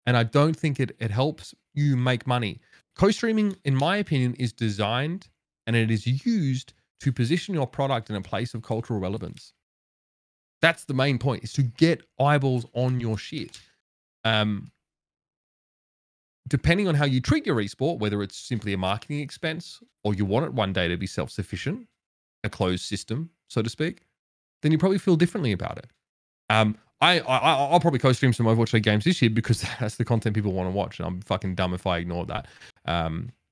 And I don't think it helps you make money. Co-streaming, in my opinion, is designed and it is used to position your product in a place of cultural relevance. That's the main point, is to get eyeballs on your shit. Depending on how you treat your esport, whether it's simply a marketing expense or you want it one day to be self-sufficient, a closed system, so to speak, then you probably feel differently about it. I'll probably co-stream some Overwatch League games this year because that's the content people want to watch, and I'm fucking dumb if I ignore that.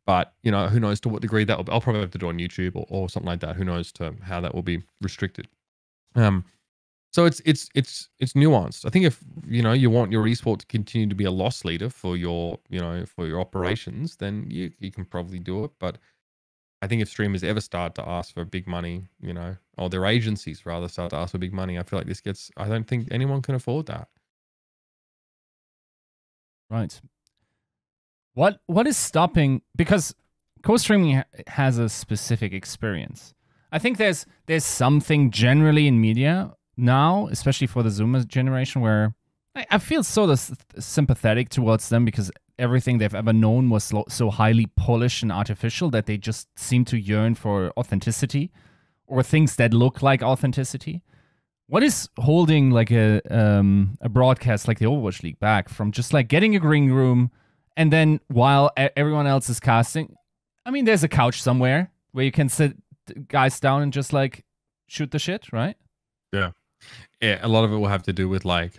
But who knows to what degree that will be. I'll probably have to do it on YouTube or something like that. Who knows to how that will be restricted. So it's nuanced. I think if you want your esport to continue to be a loss leader for your for your operations, then you can probably do it. But I think if streamers ever start to ask for big money, or their agencies rather start to ask for big money, I feel like I don't think anyone can afford that. Right. What is stopping? Because co-streaming has a specific experience. I think there's something generally in media now, especially for the Zoomer generation, where I feel sort of sympathetic towards them, because everything they've ever known was so highly polished and artificial that they just seem to yearn for authenticity or things that look like authenticity. What is holding like a broadcast like the Overwatch League back from just like getting a green room, and then while everyone else is casting, I mean, there's a couch somewhere where you can sit guys down and just like shoot the shit, right? Yeah. A lot of it will have to do with like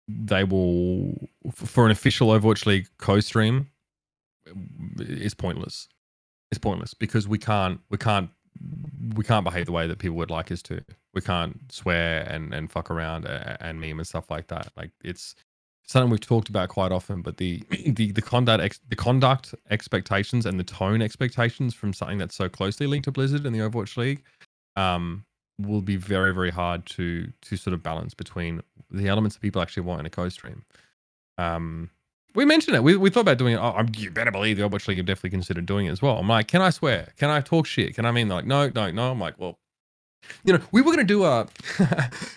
they will, for an official Overwatch League co-stream, is pointless. it's pointless because we can't behave the way that people would like us to. We can't swear and fuck around and meme and stuff like that. Like it's something we've talked about quite often, but the conduct expectations and the tone expectations from something that's so closely linked to Blizzard and the Overwatch League will be very, very hard to sort of balance between the elements that people actually want in a co-stream. We mentioned it. We thought about doing it. Oh, you better believe the Overwatch League have definitely considered doing it as well. I'm like, can I swear? Can I talk shit? Can I mean? They're like, no. I'm like, well, you know, we were going to do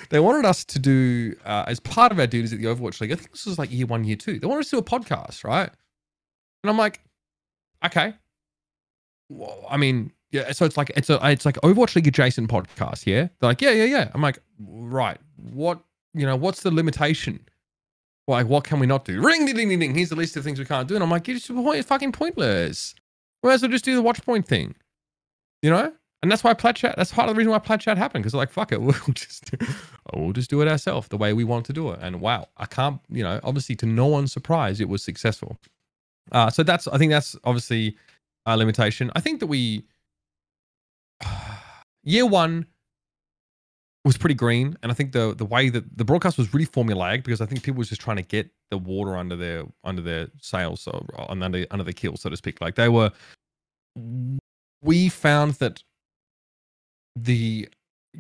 they wanted us to do, as part of our duties at the Overwatch League, I think this was like year 1, year 2. They wanted us to do a podcast, right? And I'm like, okay. Well, I mean, yeah, so it's like Overwatch League adjacent podcast, yeah? They're like, yeah. I'm like, right. What's the limitation? Like, what can we not do? Ring, ding, ding, ding. Here's the list of things we can't do. And I'm like, it's fucking pointless. We might as well just do the watch point thing. You know? And that's why Plat Chat, that's part of the reason why Plat Chat happened. Because they're like, fuck it. We'll just do it ourselves the way we want to do it. And wow, I can't, obviously to no one's surprise, it was successful. So I think that's obviously a limitation. I think that year 1 was pretty green, and I think the way that the broadcast was really formulaic because I think people was just trying to get the water under their sails, so under the keel, so to speak. Like we found that the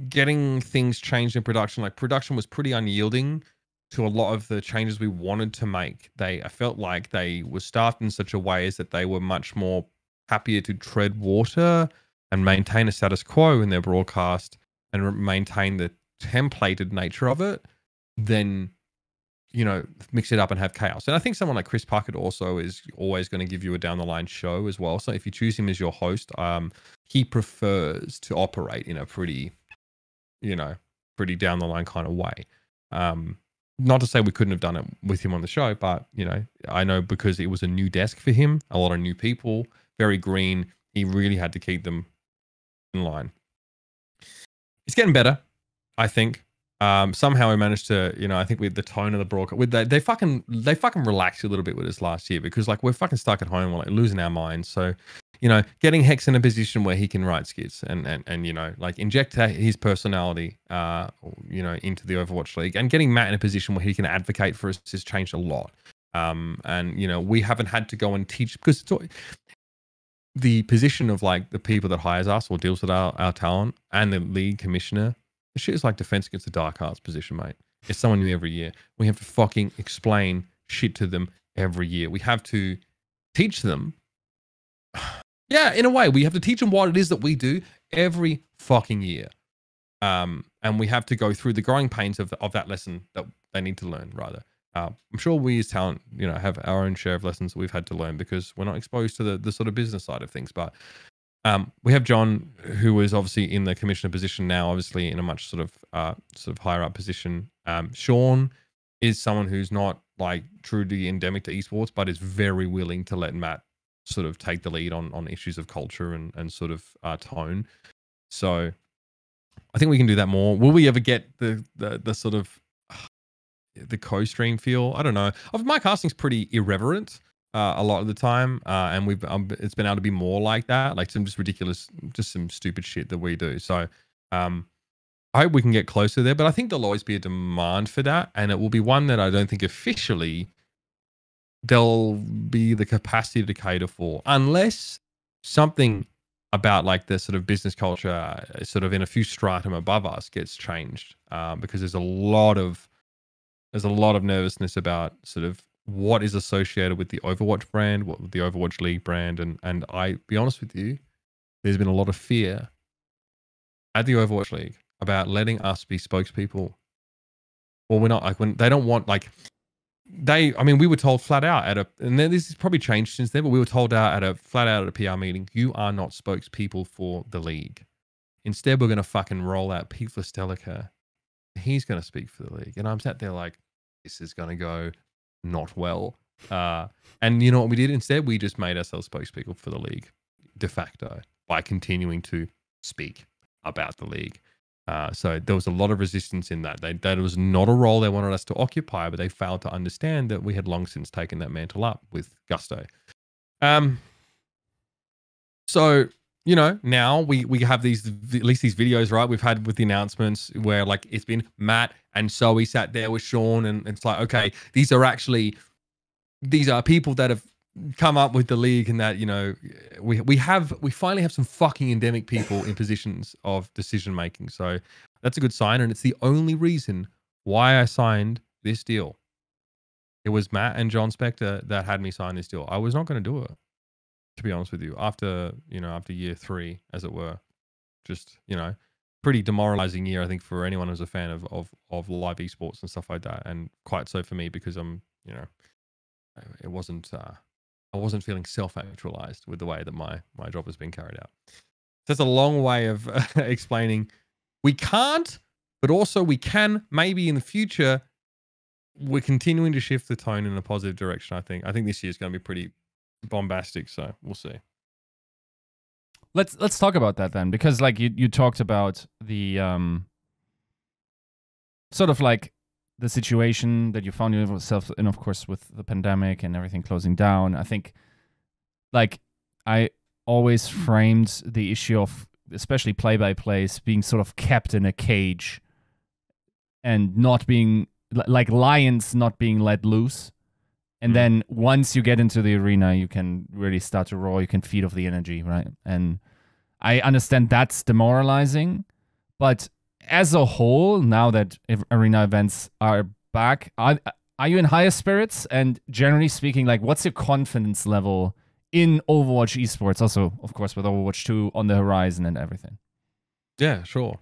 getting things changed in production, like production was pretty unyielding to a lot of the changes we wanted to make. I felt like they were staffed in such a way as that they were much more happier to tread water and maintain a status quo in their broadcast and maintain the templated nature of it than, mix it up and have chaos. And I think someone like Chris Puckett also is always going to give you a down the line show as well. So if you choose him as your host, he prefers to operate in a pretty down the line kind of way. Not to say we couldn't have done it with him on the show, but, I know because it was a new desk for him, a lot of new people, very green, he really had to keep them in line. It's getting better, I think. Somehow we managed to, I think with the tone of the broadcast, they fucking relaxed a little bit with us last year because like we're fucking stuck at home, we're like losing our minds. So, getting Hex in a position where he can write skits and like inject his personality, into the Overwatch League, and getting Matt in a position where he can advocate for us has changed a lot. And we haven't had to go and teach because the position of like the people that hires us or deals with our talent and the league commissioner, the shit is like Defense Against the Dark Arts position, mate. It's someone new every year. We have to fucking explain shit to them every year. We have to teach them. Yeah, in a way, we have to teach them what it is that we do every fucking year. And we have to go through the growing pains of that lesson that they need to learn, rather. I'm sure we as talent, have our own share of lessons that we've had to learn because we're not exposed to the sort of business side of things. But we have John, who is obviously in the commissioner position now, obviously in a much sort of higher up position. Sean is someone who's not like truly endemic to esports, but is very willing to let Matt sort of take the lead on issues of culture and sort of tone. So I think we can do that more. Will we ever get the sort of the co-stream feel? I don't know. My casting's pretty irreverent a lot of the time, and it's been able to be more like that, like some just ridiculous, just some stupid shit that we do. So I hope we can get closer there, but I think there'll always be a demand for that, and it will be one that I don't think officially there'll be the capacity to cater for, unless something about like the sort of business culture sort of in a few stratum above us gets changed, because there's a lot of nervousness about sort of what is associated with the Overwatch brand, what the Overwatch League brand, and I be honest with you, there's been a lot of fear at the Overwatch League about letting us be spokespeople. Well, we're not, like, when they don't want, like, we were told flat out and then this has probably changed since then, but we were told flat out at a PR meeting, you are not spokespeople for the league. Instead, we're going to fucking roll out Pete Flastellica. He's going to speak for the league. And I'm sat there like, this is going to go not well. And you know what we did instead? We just made ourselves spokespeople for the league de facto by continuing to speak about the league. So there was a lot of resistance in that. That was not a role they wanted us to occupy, but they failed to understand that we had long since taken that mantle up with gusto. So, you know, now we have these, at least these videos, right? We've had with the announcements where like it's been Matt and Zoe sat there with Sean, and it's like, okay, these are people that have come up with the league, and that, you know, we finally have some fucking endemic people in positions of decision making. So that's a good sign, and it's the only reason why I signed this deal. It was Matt and John Spector that had me sign this deal. I was not going to do it, to be honest with you, after year 3, as it were. Just, you know, pretty demoralizing year, I think, for anyone who's a fan of live esports and stuff like that. And quite so for me, because I'm, you know, it wasn't, I wasn't feeling self-actualized with the way that my job has been carried out. So that's a long way of explaining we can't, but also we can, maybe in the future. We're continuing to shift the tone in a positive direction, I think. I think this year is going to be pretty bombastic, so we'll see. Let's talk about that then, because like you talked about the sort of like the situation that you found yourself in, of course, with the pandemic and everything closing down. I think, like, I always framed the issue of especially play-by-plays being sort of kept in a cage and not being like lions not being let loose. And then once you get into the arena, you can really start to roar. You can feed off the energy, right? And I understand that's demoralizing, but as a whole, now that arena events are back, are you in higher spirits? And generally speaking, like, what's your confidence level in Overwatch esports? Also, of course, with Overwatch 2 on the horizon and everything. Yeah, sure.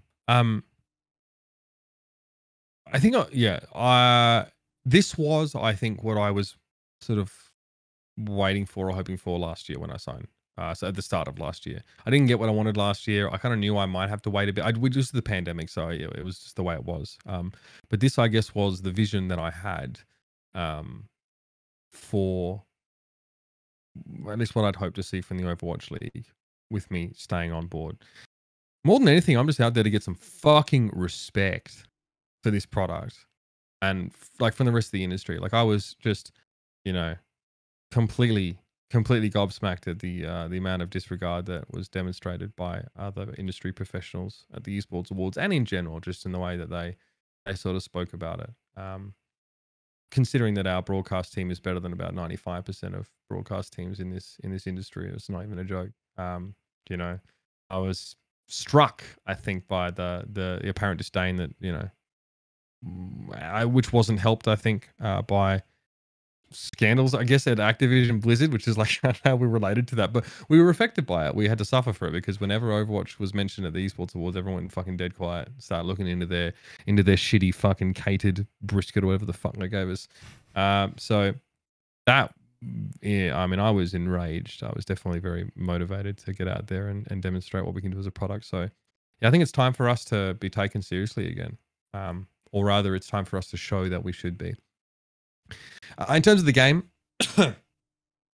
I think, this was, I think, what I was sort of waiting for or hoping for last year when I signed. So at the start of last year, I didn't get what I wanted last year. I kind of knew I might have to wait a bit. We just the pandemic, so it was just the way it was. But this, I guess, was the vision that I had for at least what I'd hoped to see from the Overwatch League, with me staying on board. More than anything, I'm just out there to get some fucking respect for this product, and like from the rest of the industry. Like, I was just, you know, completely gobsmacked at the amount of disregard that was demonstrated by other industry professionals at the esports awards, and in general, just in the way that they sort of spoke about it. Considering that our broadcast team is better than about 95% of broadcast teams in this industry, it's not even a joke. You know, I was struck, I think, by the apparent disdain that, you know, which wasn't helped, I think, by scandals, I guess, at Activision Blizzard, which is like how we related to that. But we were affected by it. We had to suffer for it, because whenever Overwatch was mentioned at the esports awards, everyone went fucking dead quiet, started looking into their shitty fucking catered brisket or whatever the fuck they gave us. So that, yeah, I mean, I was enraged. I was definitely very motivated to get out there and demonstrate what we can do as a product. So yeah, I think it's time for us to be taken seriously again. Or rather, it's time for us to show that we should be. In terms of the game,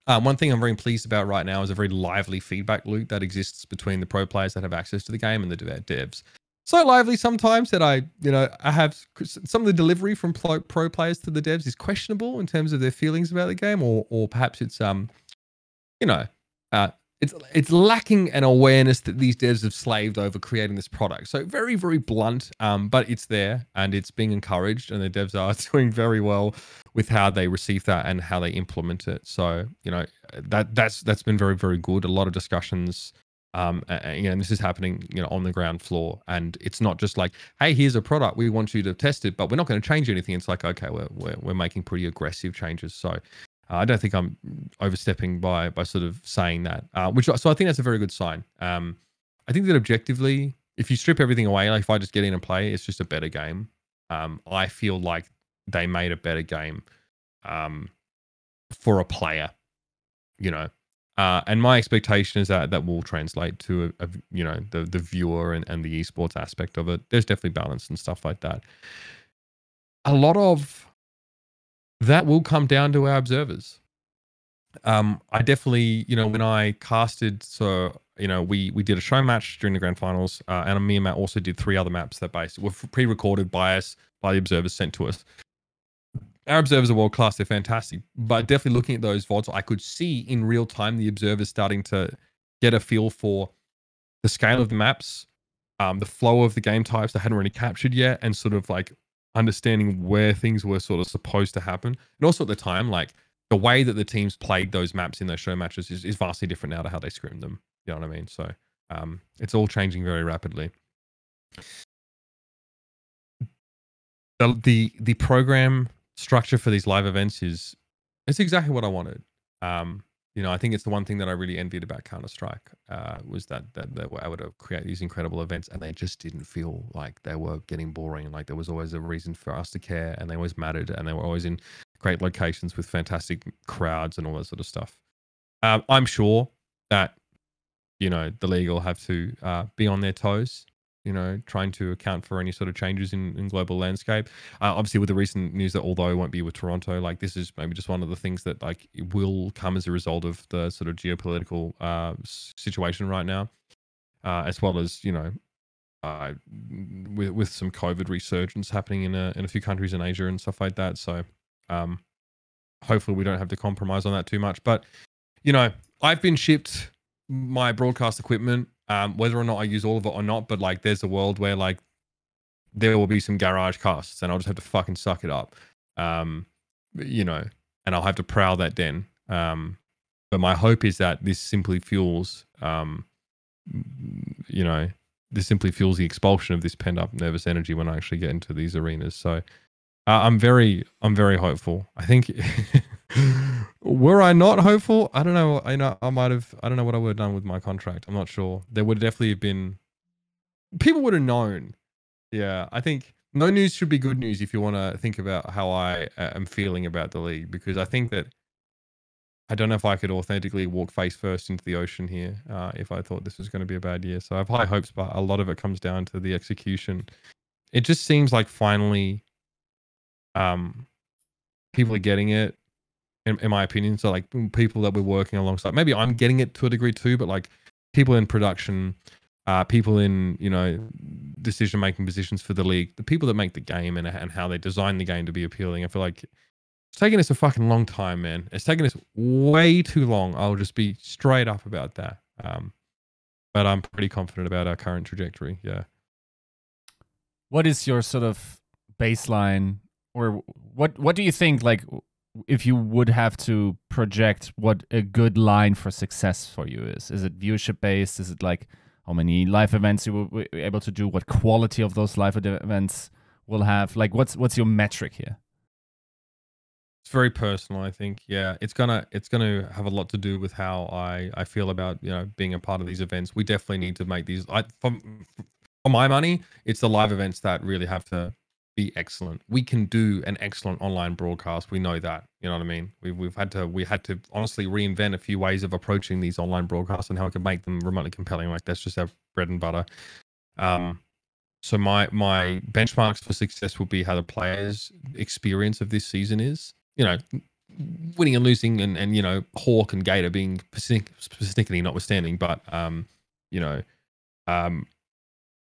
one thing I'm very pleased about right now is a very lively feedback loop that exists between the pro players that have access to the game and the devs. So lively sometimes that I have some of the delivery from pro players to the devs is questionable in terms of their feelings about the game, or perhaps it's it's lacking an awareness that these devs have slaved over creating this product. So very, very blunt, but it's there and it's being encouraged, and the devs are doing very well with how they receive that and how they implement it. So, you know, that's been very, very good. A lot of discussions, and this is happening, you know, on the ground floor, and it's not just like, hey, here's a product, we want you to test it, but we're not going to change anything. It's like, okay, we're making pretty aggressive changes. So I don't think I'm overstepping by sort of saying that, so I think that's a very good sign. I think that objectively, if you strip everything away, like if I just get in and play, it's just a better game. I feel like they made a better game for a player, you know, and my expectation is that will translate to the viewer and the esports aspect of it. There's definitely balance and stuff like that. A lot of that will come down to our observers. I definitely, you know, when I casted, so, you know, we did a show match during the grand finals, and me and Matt also did 3 other maps that were pre-recorded by us, by the observers sent to us. Our observers are world class; they're fantastic. But definitely looking at those VODs, I could see in real time the observers starting to get a feel for the scale of the maps, the flow of the game types that hadn't really captured yet, and sort of like understanding where things were sort of supposed to happen. And also at the time, like the way that the teams played those maps in those show matches is vastly different now to how they scrimmed them. You know what I mean? So it's all changing very rapidly. The program structure for these live events it's exactly what I wanted. You know, I think it's the one thing that I really envied about Counter-Strike was that they were able to create these incredible events, and they just didn't feel like they were getting boring. Like there was always a reason for us to care, and they always mattered, and they were always in great locations with fantastic crowds and all that sort of stuff. I'm sure that, you know, the league will have to be on their toes, you know, trying to account for any sort of changes in global landscape. Obviously, with the recent news that although it won't be with Toronto, like this is maybe just one of the things that like it will come as a result of the sort of geopolitical situation right now, as well as, you know, with some COVID resurgence happening in a few countries in Asia and stuff like that. So hopefully we don't have to compromise on that too much. But, you know, I've been shipped my broadcast equipment, whether or not I use all of it or not, but like there's a world where like there will be some garage costs and I'll just have to fucking suck it up. You know, and I'll have to prowl that den. But my hope is that this simply fuels, you know, this simply fuels the expulsion of this pent up nervous energy when I actually get into these arenas. So I'm very hopeful. I think were I not hopeful, I don't know. I don't know what I would have done with my contract. I'm not sure. There would definitely have been, people would have known. Yeah, I think no news should be good news if you want to think about how I am feeling about the league, because I think that I don't know if I could authentically walk face first into the ocean here if I thought this was going to be a bad year. So I have high hopes, but a lot of it comes down to the execution. It just seems like finally people are getting it, in my opinion. So like people that we're working alongside, maybe I'm getting it to a degree too, but like people in production, people in, you know, decision making positions for the league, the people that make the game and how they design the game to be appealing. I feel like it's taking us a fucking long time, man. It's taken us way too long. I'll just be straight up about that. But I'm pretty confident about our current trajectory. Yeah. What is your sort of baseline, or what do you think, like, if you would have to project what a good line for success for you is? Is it viewership based? Is it like how many live events you will be able to do? What quality of those live events will have? Like, what's your metric here? It's very personal, I think. Yeah, it's gonna have a lot to do with how I feel about, you know, being a part of these events. We definitely need to make these. For my money, it's the live events that really have to be excellent. We can do an excellent online broadcast. We know that. You know what I mean? We had to honestly reinvent a few ways of approaching these online broadcasts and how we could make them remotely compelling. Like that's just our bread and butter. So my benchmarks for success will be how the players' experience of this season is. You know, winning and losing, and you know, Hawk and Gator being specifically notwithstanding, but you know,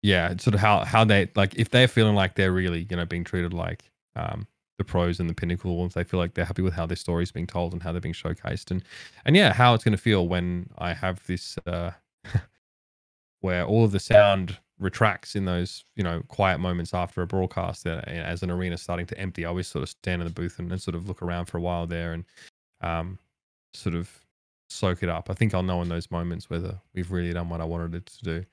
yeah, it's sort of how they, like, if they're feeling like they're really, you know, being treated like the pros and the pinnacle, if they feel like they're happy with how their story's being told and how they're being showcased, and yeah, how it's going to feel when I have this where all of the sound retracts in those, you know, quiet moments after a broadcast, as an arena starting to empty. I always sort of stand in the booth and sort of look around for a while there and sort of soak it up. I think I'll know in those moments whether we've really done what I wanted it to do.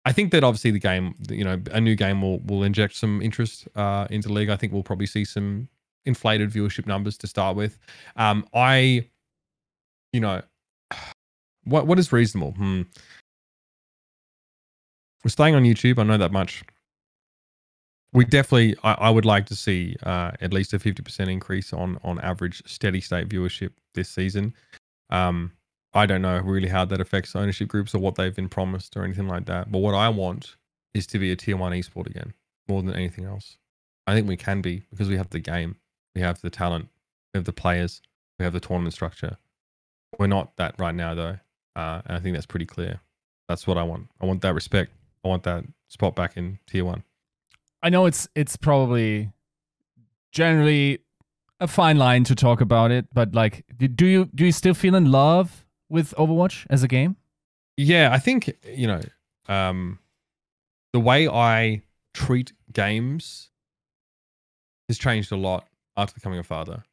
I think that obviously the game, you know, a new game will inject some interest into the league. I think we'll probably see some inflated viewership numbers to start with. You know, what is reasonable? We're staying on YouTube. I know that much. We definitely, I would like to see at least a 50% increase on average steady state viewership this season. I don't know really how that affects ownership groups or what they've been promised or anything like that. But what I want is to be a tier 1 esport again, more than anything else. I think we can be, because we have the game, we have the talent, we have the players, we have the tournament structure. We're not that right now though. And I think that's pretty clear. That's what I want. I want that respect. I want that spot back in tier 1. I know it's probably generally a fine line to talk about it, but like, do you still feel in love with Overwatch as a game? Yeah, I think, you know, the way I treat games has changed a lot after becoming a father,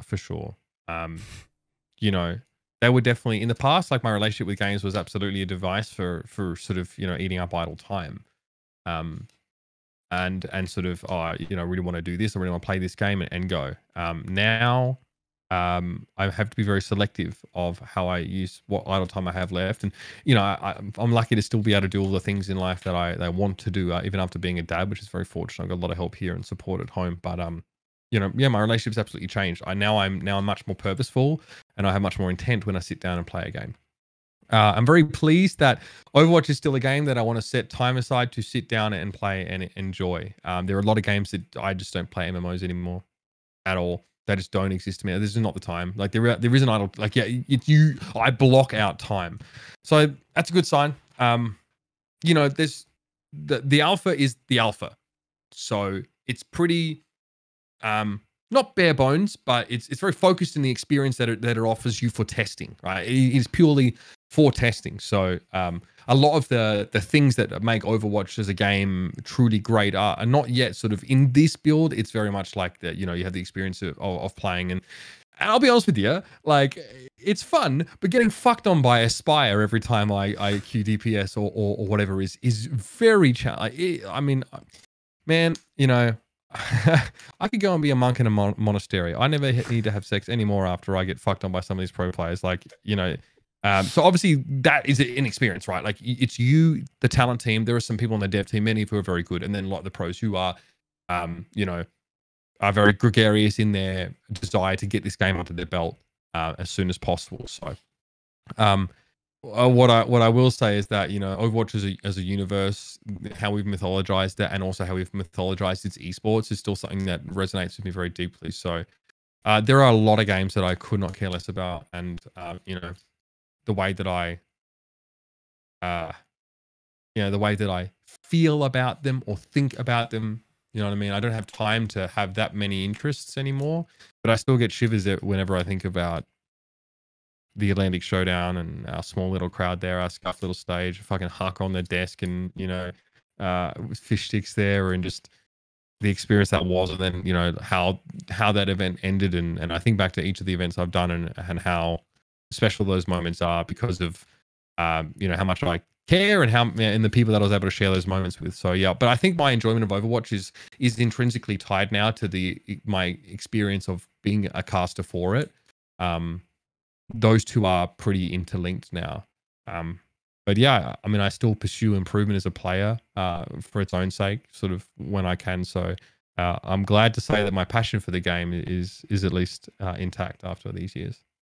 for sure. Um, you know, they were definitely in the past, like my relationship with games was absolutely a device for sort of, you know, eating up idle time. Um, and sort of, oh, you know, I really want to do this, I really want to play this game and go. Now, I have to be very selective of how I use what idle time I have left, and you know, I'm lucky to still be able to do all the things in life that I want to do, even after being a dad, which is very fortunate. I've got a lot of help here and support at home, but you know, yeah, my relationship's absolutely changed. I'm much more purposeful, and I have much more intent when I sit down and play a game. I'm very pleased that Overwatch is still a game that I want to set time aside to sit down and play and enjoy. There are a lot of games that I just don't play MMOs anymore at all. They just don't exist to me. This is not the time. Like there is an idle. Like yeah, I block out time, so that's a good sign. You know, there's the alpha is the alpha, so it's pretty not bare bones, but it's very focused in the experience that it offers you for testing, right? It is purely for testing. So a lot of the things that make Overwatch as a game truly great are not yet sort of in this build. It's very much like that, you know, you have the experience of playing, and I'll be honest with you, like it's fun, but getting fucked on by Aspire every time I Q DPS or whatever is very challenging. I mean, man, you know, I could go and be a monk in a monastery. I never need to have sex anymore after I get fucked on by some of these pro players. Like, you know, so obviously that is an experience, right? Like it's you, the talent team. There are some people on the dev team, many of who are very good, and then a lot of the pros who are, you know, are very gregarious in their desire to get this game onto their belt as soon as possible. So, what I will say is that, you know, Overwatch as a universe, how we've mythologized it, and also how we've mythologized its esports is still something that resonates with me very deeply. So there are a lot of games that I could not care less about, and you know, the way that the way that I feel about them or think about them. You know what I mean? I don't have time to have that many interests anymore, but I still get shivers whenever I think about the Atlantic Showdown and our small little crowd there, our scuffed little stage, fucking Huck on the desk, and you know, fish sticks there, and just the experience that was, and then you know how that event ended, and I think back to each of the events I've done and how special those moments are because of you know how much I care and and the people that I was able to share those moments with. So yeah, but I think my enjoyment of Overwatch is intrinsically tied now to my experience of being a caster for it. Those two are pretty interlinked now. But yeah, I mean, I still pursue improvement as a player for its own sake, sort of when I can. So I'm glad to say that my passion for the game is at least intact after these years.